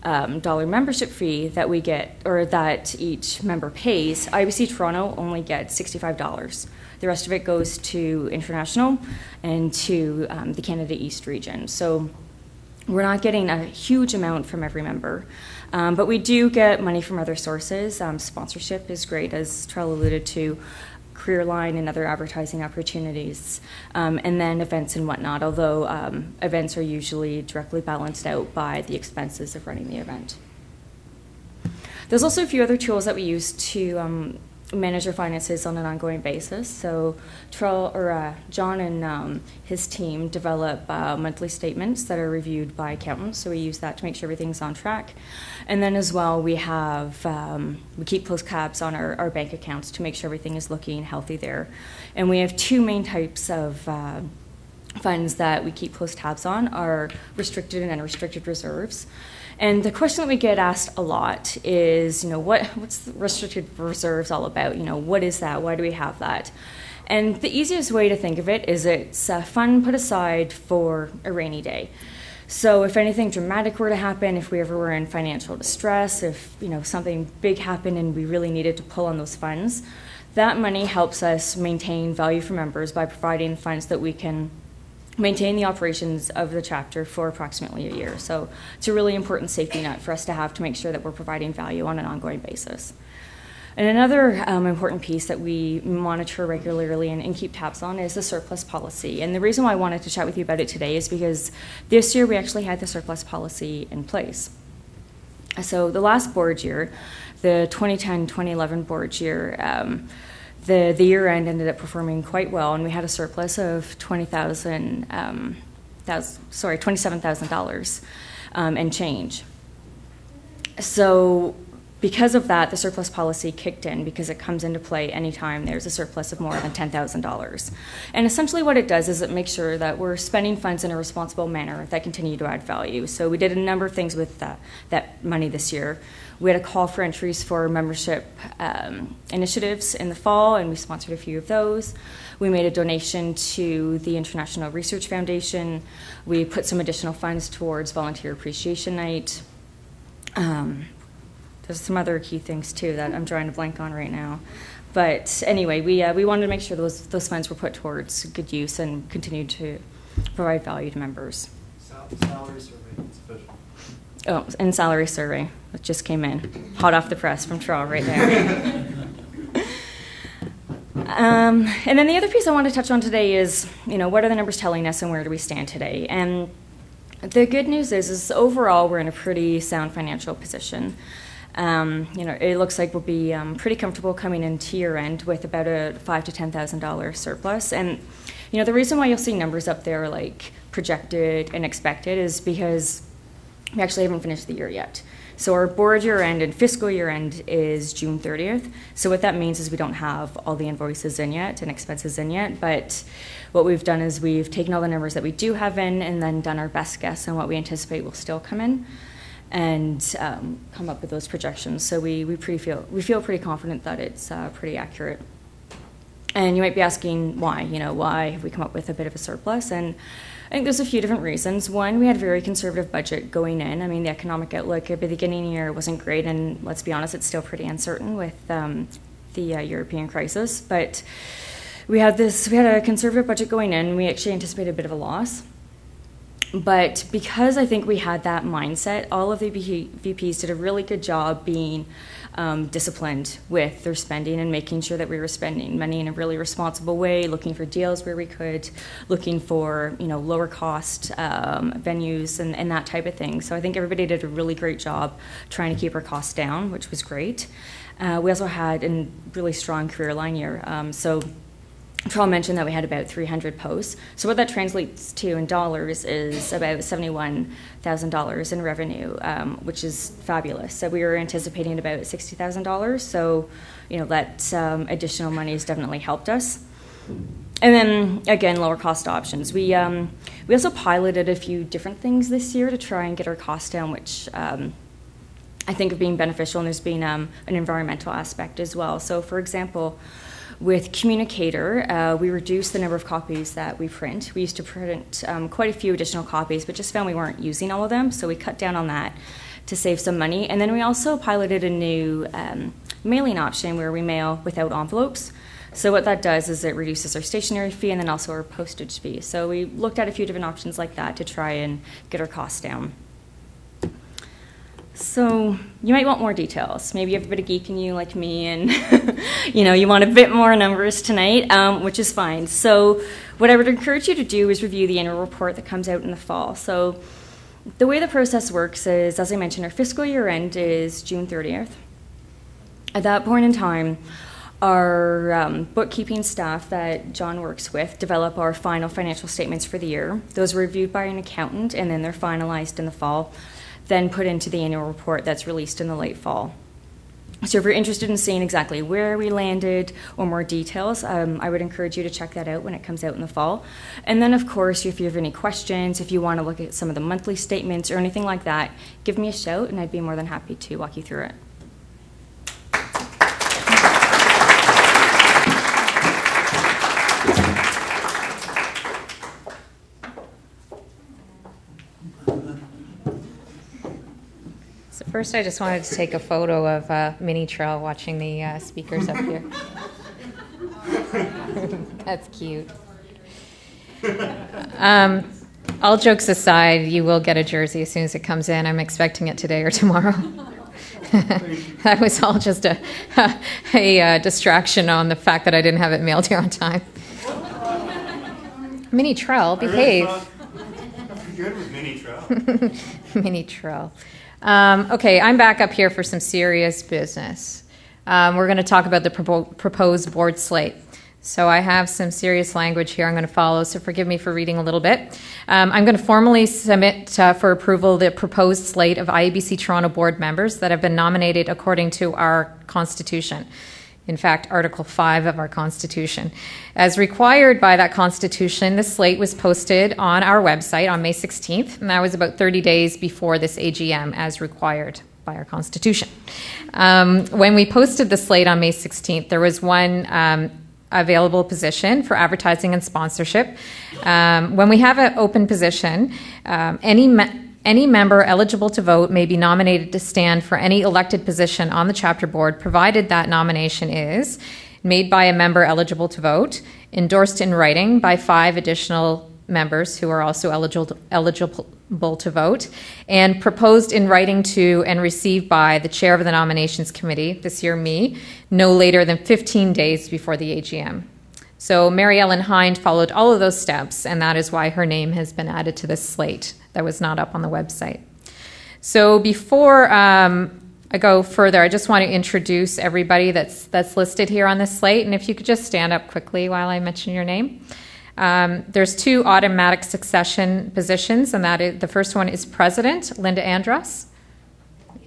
Speaker 6: dollar membership fee that we get, or that each member pays, IABC Toronto only gets $65. The rest of it goes to international and to the Canada East region. So we're not getting a huge amount from every member. But we do get money from other sources. Sponsorship is great, as Trell alluded to, CareerLine and other advertising opportunities, and then events and whatnot, although events are usually directly balanced out by the expenses of running the event. There's also a few other tools that we use to manage our finances on an ongoing basis. So John and his team develop monthly statements that are reviewed by accountants, so we use that to make sure everything's on track. And then as well, we keep close tabs on our bank accounts to make sure everything is looking healthy there. And we have two main types of funds that we keep close tabs on, are restricted and unrestricted reserves. And the question that we get asked a lot is, what's the restricted reserves all about? What is that? Why do we have that? And the easiest way to think of it is it's a fund put aside for a rainy day. So if anything dramatic were to happen, if we ever were in financial distress, if something big happened and we really needed to pull on those funds, that money helps us maintain value for members by providing funds that we can maintain the operations of the chapter for approximately a year. So it's a really important safety net for us to have to make sure that we're providing value on an ongoing basis. And another important piece that we monitor regularly and keep tabs on is the surplus policy. And the reason why I wanted to chat with you about it today is because this year we actually had the surplus policy in place. So the last board year, the 2010-2011 board year, the year end ended up performing quite well, and we had a surplus of $27,000 and change. So because of that, the surplus policy kicked in because it comes into play anytime there's a surplus of more than $10,000. And essentially what it does is it makes sure that we're spending funds in a responsible manner that continue to add value. So we did a number of things with that money this year. We had a call for entries for membership initiatives in the fall, and we sponsored a few of those. We made a donation to the International Research Foundation. We put some additional funds towards Volunteer Appreciation Night. There's some other key things too that I'm trying to blank on right now. But anyway, we wanted to make sure those funds were put towards good use and continued to provide value to members.
Speaker 7: Salary survey, it's official.
Speaker 6: Oh, and salary survey, that just came in. Hot off the press from Charles right there. And then the other piece I want to touch on today is, what are the numbers telling us and where do we stand today? And the good news is overall we're in a pretty sound financial position. It looks like we'll be pretty comfortable coming into year end with about a $5,000 to $10,000 surplus. And the reason why you'll see numbers up there like projected and expected is because we actually haven't finished the year yet. So our board year end and fiscal year end is June 30th. So what that means is we don't have all the invoices in yet and expenses in yet. But what we've done is we've taken all the numbers that we do have in and then done our best guess on what we anticipate will still come in, and come up with those projections. So we feel pretty confident that it's pretty accurate. And you might be asking why, why have we come up with a bit of a surplus? And I think there's a few different reasons. One, we had a very conservative budget going in. I mean, the economic outlook at the beginning of the year wasn't great, and let's be honest, it's still pretty uncertain with the European crisis. But we had a conservative budget going in. We actually anticipated a bit of a loss. But because I think we had that mindset, all of the VPs did a really good job being disciplined with their spending and making sure that we were spending money in a really responsible way, looking for deals where we could, looking for lower cost venues and that type of thing. So I think everybody did a really great job trying to keep our costs down, which was great. We also had a really strong career line year. So Charles mentioned that we had about 300 posts. So what that translates to in dollars is about $71,000 in revenue, which is fabulous. So we were anticipating about $60,000. So, that additional money has definitely helped us. And then again, lower cost options. We also piloted a few different things this year to try and get our costs down, which I think have been beneficial. And there's been an environmental aspect as well. So for example, with Communicator, we reduced the number of copies that we print. We used to print quite a few additional copies, but just found we weren't using all of them, so we cut down on that to save some money. And then we also piloted a new mailing option where we mail without envelopes. So what that does is it reduces our stationery fee and then also our postage fee. So we looked at a few different options like that to try and get our costs down. So you might want more details. Maybe you have a bit of geek in you like me and you want a bit more numbers tonight, which is fine. So what I would encourage you to do is review the annual report that comes out in the fall. So the way the process works is, as I mentioned, our fiscal year end is June 30th. At that point in time, our bookkeeping staff that John works with develop our final financial statements for the year. Those are reviewed by an accountant and then they're finalized in the fall, then put into the annual report that's released in the late fall. So if you're interested in seeing exactly where we landed or more details, I would encourage you to check that out when it comes out in the fall. And then, of course, if you have any questions, if you want to look at some of the monthly statements or anything like that, give me a shout and I'd be more than happy to walk you through it.
Speaker 4: First, I just wanted to take a photo of Minnie Trell watching the speakers up here. That's cute. All jokes aside, you will get a jersey as soon as it comes in. I'm expecting it today or tomorrow. That was all just a distraction on the fact that I didn't have it mailed here on time. Minnie Trell, behave.
Speaker 1: Good with Minnie Trell.
Speaker 4: Minnie Trell. Okay, I'm back up here for some serious business. We're going to talk about the proposed board slate. So I have some serious language here I'm going to follow, so forgive me for reading a little bit. I'm going to formally submit for approval the proposed slate of IABC Toronto board members that have been nominated according to our Constitution. In fact, Article 5 of our Constitution. As required by that Constitution, the slate was posted on our website on May 16th, and that was about 30 days before this AGM, as required by our Constitution. When we posted the slate on May 16th, there was one available position for advertising and sponsorship. When we have an open position, any member eligible to vote may be nominated to stand for any elected position on the chapter board, provided that nomination is made by a member eligible to vote, endorsed in writing by 5 additional members who are also eligible to vote, and proposed in writing to and received by the chair of the nominations committee, this year me, no later than 15 days before the AGM. So Mary Ellen Hind followed all of those steps, and that is why her name has been added to this slate that was not up on the website. So before I go further, I just want to introduce everybody that's listed here on this slate, and if you could just stand up quickly while I mention your name. There's 2 automatic succession positions, and that is, the first one is President, Linda Andros,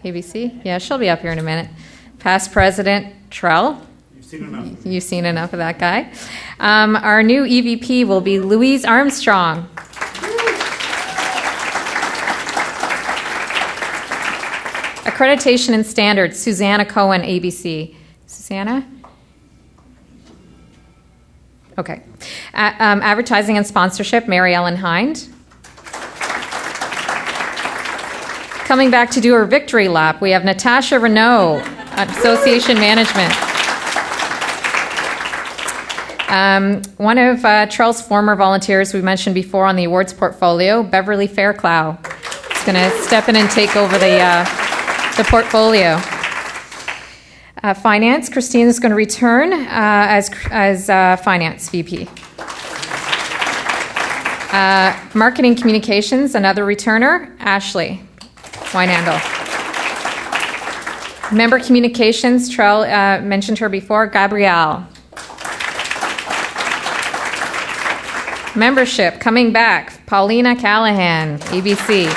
Speaker 4: ABC. Yeah, she'll be up here in a minute. Past President, Trell. You've seen enough of that guy. Our new EVP will be Louise Armstrong. Accreditation and Standards, Susanna Cohen, ABC. Susanna? Okay. Advertising and Sponsorship, Mary Ellen Hind. Coming back to do her victory lap, we have Natasha Renault, Association Management. One of Trell's former volunteers we mentioned before on the awards portfolio, Beverly Fairclough, is going to step in and take over the portfolio. Finance, Christine is going to return as Finance VP. Marketing Communications, another returner, Ashley Weinhandel. Member Communications, Trell mentioned her before, Gabrielle. Membership, coming back, Paulina Callahan, ABC.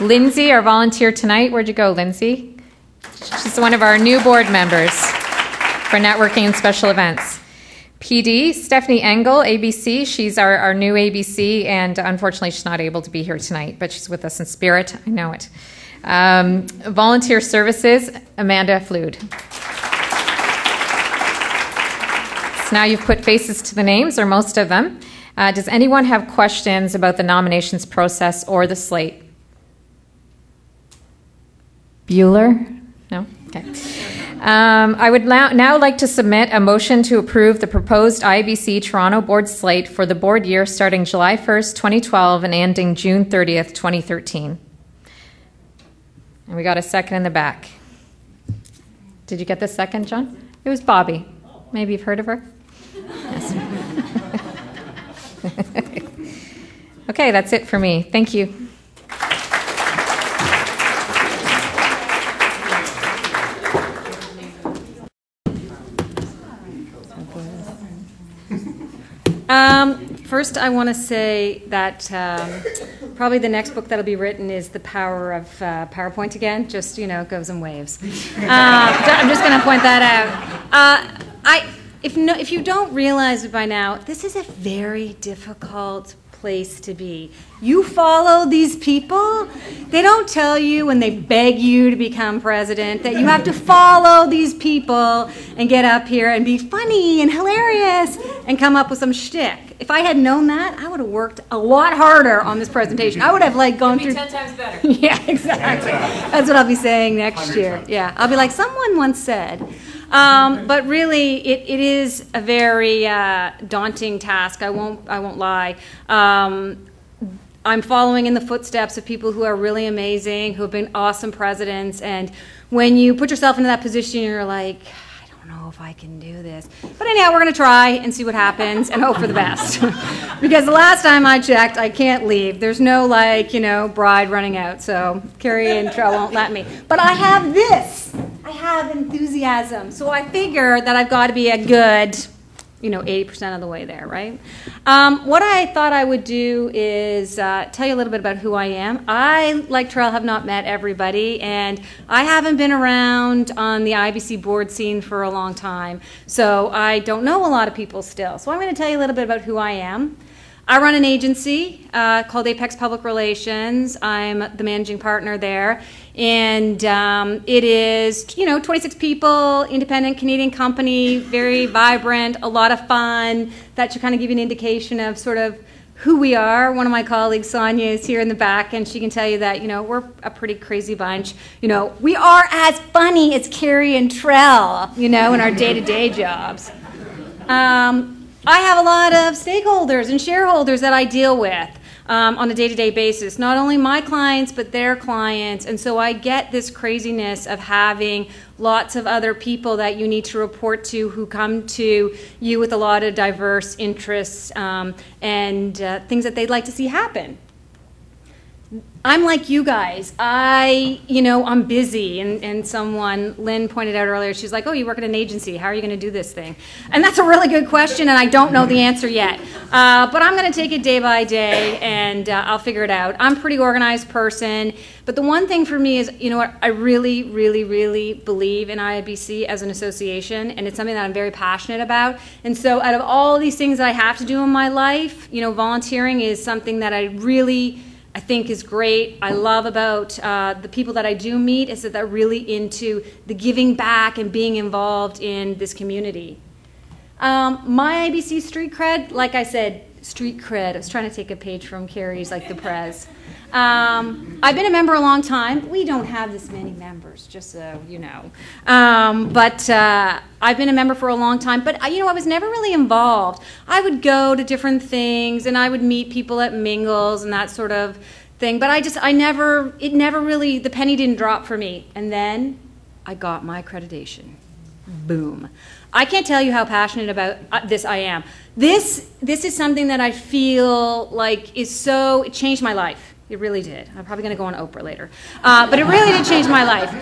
Speaker 4: Lindsay, our volunteer tonight. Where'd you go, Lindsay? She's one of our new board members for networking and special events. PD, Stephanie Engel, ABC. She's our new ABC, and unfortunately she's not able to be here tonight, but she's with us in spirit. I know it. Volunteer Services, Amanda Flood. So now you've put faces to the names, or most of them. Does anyone have questions about the nominations process or the slate? Bueller? No? Okay. I would now like to submit a motion to approve the proposed IABC Toronto board slate for the board year starting July 1st, 2012 and ending June 30th, 2013. And we got a second in the back. Did you get the second, John? It was Bobby. Maybe you've heard of her? Yes. Okay, that's it for me. Thank you.
Speaker 6: First, I want to say that probably the next book that'll be written is The Power of PowerPoint again. Just, it goes in waves. I'm just going to point that out. If you don't realize it by now, this is a very difficult place to be. You follow these people. They don't tell you when they beg you to become president that you have to follow these people and get up here and be funny and hilarious and come up with some shtick. If I had known that, I would have worked a lot harder on this presentation. I would have gone through
Speaker 2: 10 times better.
Speaker 6: Yeah, exactly. That's what I'll be saying next year. Yeah, I'll be like, someone once said. But really, it is a very daunting task. I won't lie. I'm following in the footsteps of people who are really amazing, who have been awesome presidents. And when you put yourself into that position, you're like, I don't
Speaker 8: don't know if I can do this. But anyhow, we're going to try and see what happens and hope for the best. Because the last time I checked, I can't leave. There's no, like, you know, bride running out. So Carrie and Trell won't let me. But I have this. I have enthusiasm. So I figure that I've got to be a good, you know, 80% of the way there, right? What I thought I would do is tell you a little bit about who I am. I, like Trell, have not met everybody, and I haven't been around on the IABC board scene for a long time, so I don't know a lot of people still. So I'm going to tell you a little bit about who I am. I run an agency called Apex Public Relations. I'm the managing partner there, and it is, you know, 26 people, independent Canadian company, very vibrant, a lot of fun. That should kind of give you an indication of sort of who we are. One of my colleagues, Sonia, is here in the back, and she can tell you that, you know, we're a pretty crazy bunch. You know, we are as funny as Carrie and Trell, you know, in our day-to-day jobs. I have a lot of stakeholders and shareholders that I deal with on a day-to-day basis, not only my clients, but their clients. And so I get this craziness of having lots of other people that you need to report to who come to you with a lot of diverse interests and things that they'd like to see happen. I'm like you guys. I'm busy, and someone, Lynn pointed out earlier, she's like, oh, you work at an agency. How are you going to do this thing? And that's a really good question, and I don't know the answer yet. But I'm going to take it day by day, and I'll figure it out. I'm a pretty organized person, but the one thing for me is, you know what, I really, really, really believe in IABC as an association, and it's something that I'm very passionate about. And so out of all these things that I have to do in my life, you know, volunteering is something that I think is great. I love about the people that I do meet is that they're really into the giving back and being involved in this community. My IABC street cred, like I said, street cred. I was trying to take a page from Carrie's, like the prez. I've been a member a long time. We don't have this many members, just so you know. But I've been a member for a long time. But, you know, I was never really involved. I would go to different things, and I would meet people at mingles and that sort of thing. But it never really, the penny didn't drop for me. And then I got my accreditation. Boom. I can't tell you how passionate about this I am. This is something that I feel like it changed my life. It really did. I'm probably going to go on Oprah later. But it really did change my life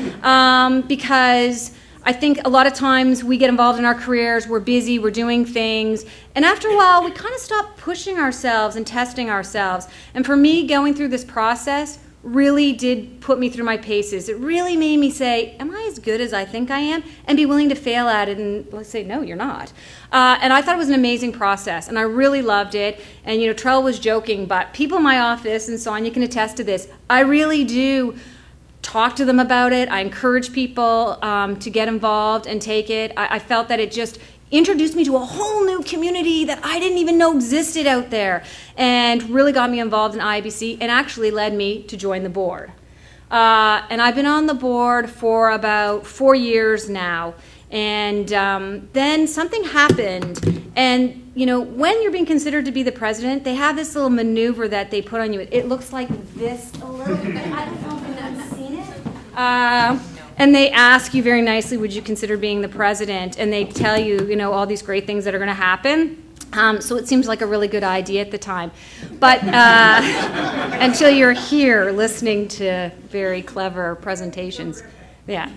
Speaker 8: because I think a lot of times we get involved in our careers, we're busy, we're doing things, and after a while we kind of stop pushing ourselves and testing ourselves. And for me, going through this process really did put me through my paces. It really made me say, am I as good as I think I am? And be willing to fail at it and let's say, no, you're not. And I thought it was an amazing process, and I really loved it. And, you know, Trell was joking, but people in my office, and Sonia can attest to this, I really do talk to them about it. I encourage people to get involved and take it. I felt that it just introduced me to a whole new community that I didn't even know existed out there, and really got me involved in IABC and actually led me to join the board. And I've been on the board for about 4 years now, and then something happened. And, you know, when you're being considered to be the president, they have this little maneuver that they put on you. It looks like this a little bit. I don't know if you've seen it. And they ask you very nicely, would you consider being the president? And they tell you, you know, all these great things that are going to happen. So it seems like a really good idea at the time. But until you're here listening to very clever presentations. Yeah.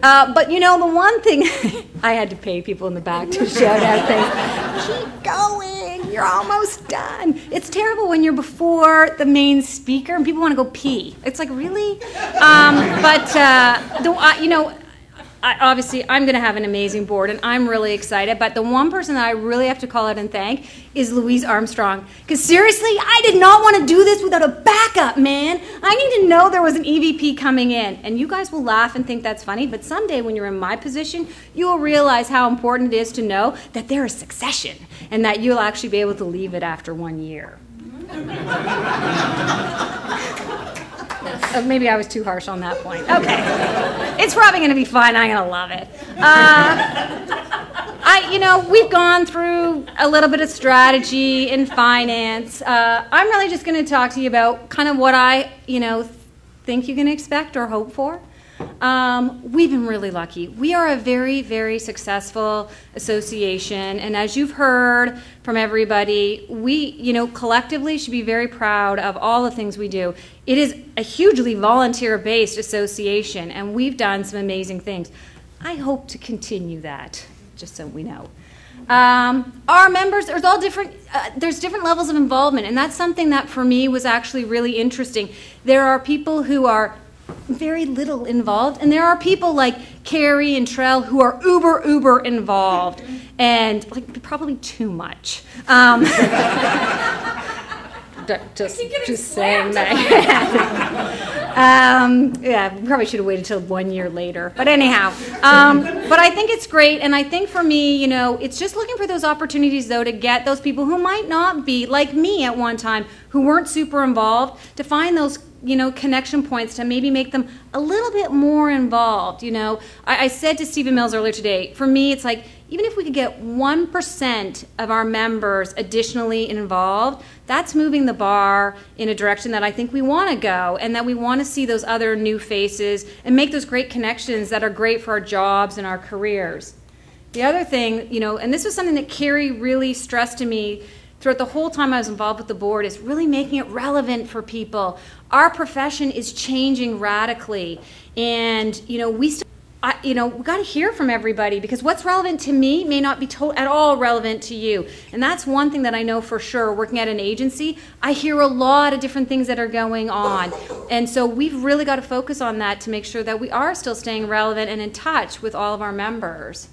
Speaker 8: But, you know, the one thing, I had to pay people in the back to shout out things. Keep going. You're almost done. It's terrible when you're before the main speaker and people want to go pee. It's like, really? You know, obviously, I'm going to have an amazing board, and I'm really excited. But the one person that I really have to call out and thank is Louise Armstrong. Because seriously, I did not want to do this without a backup, man. I need to know there was an EVP coming in. And you guys will laugh and think that's funny, but someday when you're in my position, you will realize how important it is to know that there is succession and that you'll actually be able to leave it after 1 year. Maybe I was too harsh on that point. Okay. It's probably going to be fine. I'm going to love it. You know, we've gone through a little bit of strategy in finance. I'm really just going to talk to you about kind of what I, you know, think you can expect or hope for. We've been really lucky. We are a very, very successful association, and as you've heard from everybody, we, collectively should be very proud of all the things we do. It is a hugely volunteer-based association, and we've done some amazing things. I hope to continue that, just so we know. Our members, there's all different, there's different levels of involvement, and that's something that for me was actually really interesting. There are people who are very little involved, and there are people like Carrie and Trell who are uber involved, and like probably too much. Just saying that. Yeah, we probably should have waited till 1 year later. But anyhow, but I think it's great, and I think for me, it's just looking for those opportunities, though, to get those people who might not be, like me at one time, who weren't super involved, to find those connection points to maybe make them a little bit more involved. I said to Stephen Mills earlier today, for me, it's like, even if we could get 1% of our members additionally involved, that's moving the bar in a direction that I think we want to go, and that we want to see those other new faces and make those great connections that are great for our jobs and our careers. The other thing, and this was something that Carrie really stressed to me throughout the whole time I was involved with the board, is really making it relevant for people. Our profession is changing radically, and we've got to hear from everybody, because what's relevant to me may not be at all relevant to you. And that's one thing that I know for sure. Working at an agency, I hear a lot of different things that are going on. And so we've really got to focus on that to make sure that we are still staying relevant and in touch with all of our members.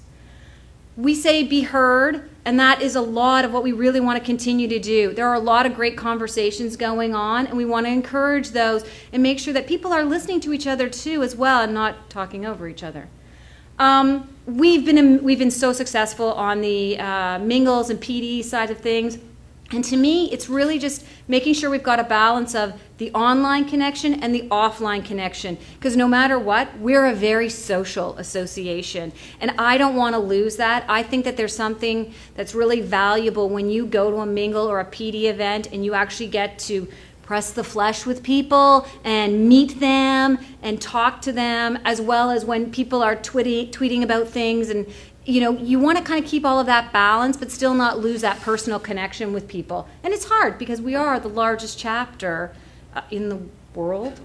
Speaker 8: We say be heard, and that is a lot of what we really want to continue to do. There are a lot of great conversations going on, and we want to encourage those and make sure that people are listening to each other too as well, and not talking over each other. We've been so successful on the mingles and PD side of things. And to me, it's really just making sure we've got a balance of the online connection and the offline connection. Because no matter what, we're a very social association. And I don't want to lose that. I think that there's something that's really valuable when you go to a mingle or a PD event and you actually get to press the flesh with people and meet them and talk to them, as well as when people are tweeting about things. And you want to kind of keep all of that balance, but still not lose that personal connection with people. And it's hard, because we are the largest chapter in the world.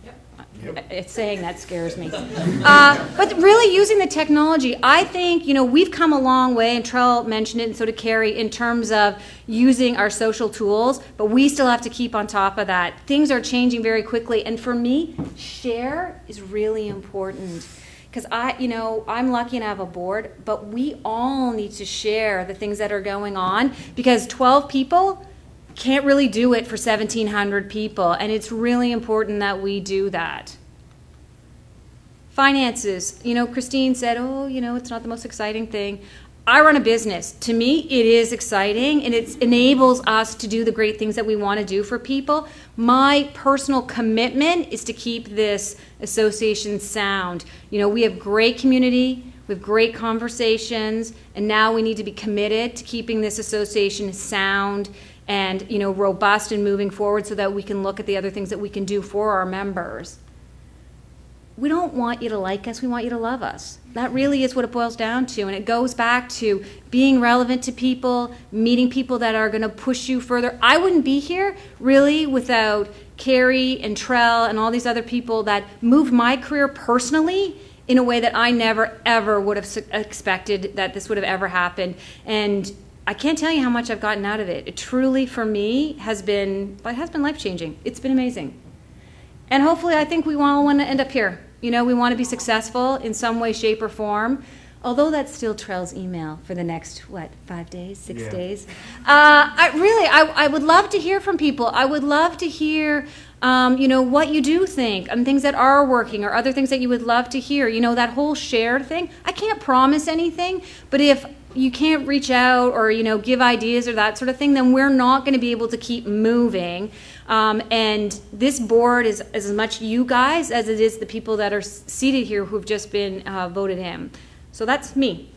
Speaker 8: Yep. It's saying that scares me. But really using the technology, I think, we've come a long way, and Trell mentioned it, and so did Carrie, in terms of using our social tools, but we still have to keep on top of that. Things are changing very quickly, and for me, share is really important. Because I'm lucky to have a board, but we all need to share the things that are going on, because 12 people can't really do it for 1,700 people, and it's really important that we do that. Finances. Christine said, it's not the most exciting thing. I run a business. To me, it is exciting, and it enables us to do the great things that we want to do for people. My personal commitment is to keep this association sound. We have great community, we have great conversations, and now we need to be committed to keeping this association sound and robust and moving forward, so that we can look at the other things that we can do for our members. We don't want you to like us, we want you to love us. That really is what it boils down to, and it goes back to being relevant to people, meeting people that are going to push you further. I wouldn't be here, really, without Carrie and Trell and all these other people that moved my career personally in a way that I never, ever would have expected that this would have ever happened. And I can't tell you how much I've gotten out of it. It truly, for me, has been life-changing. It's been amazing. And hopefully, I think we all want to end up here. We want to be successful in some way, shape, or form. Although that's still Trell's email for the next, 5 days, 6 days. I would love to hear from people. I would love to hear, what you do think, and things that are working, or other things that you would love to hear. That whole shared thing. I can't promise anything, but if you can't reach out or give ideas or that sort of thing, then we're not going to be able to keep moving. And this board is as much you guys as it is the people that are seated here who've just been voted in. So that's me.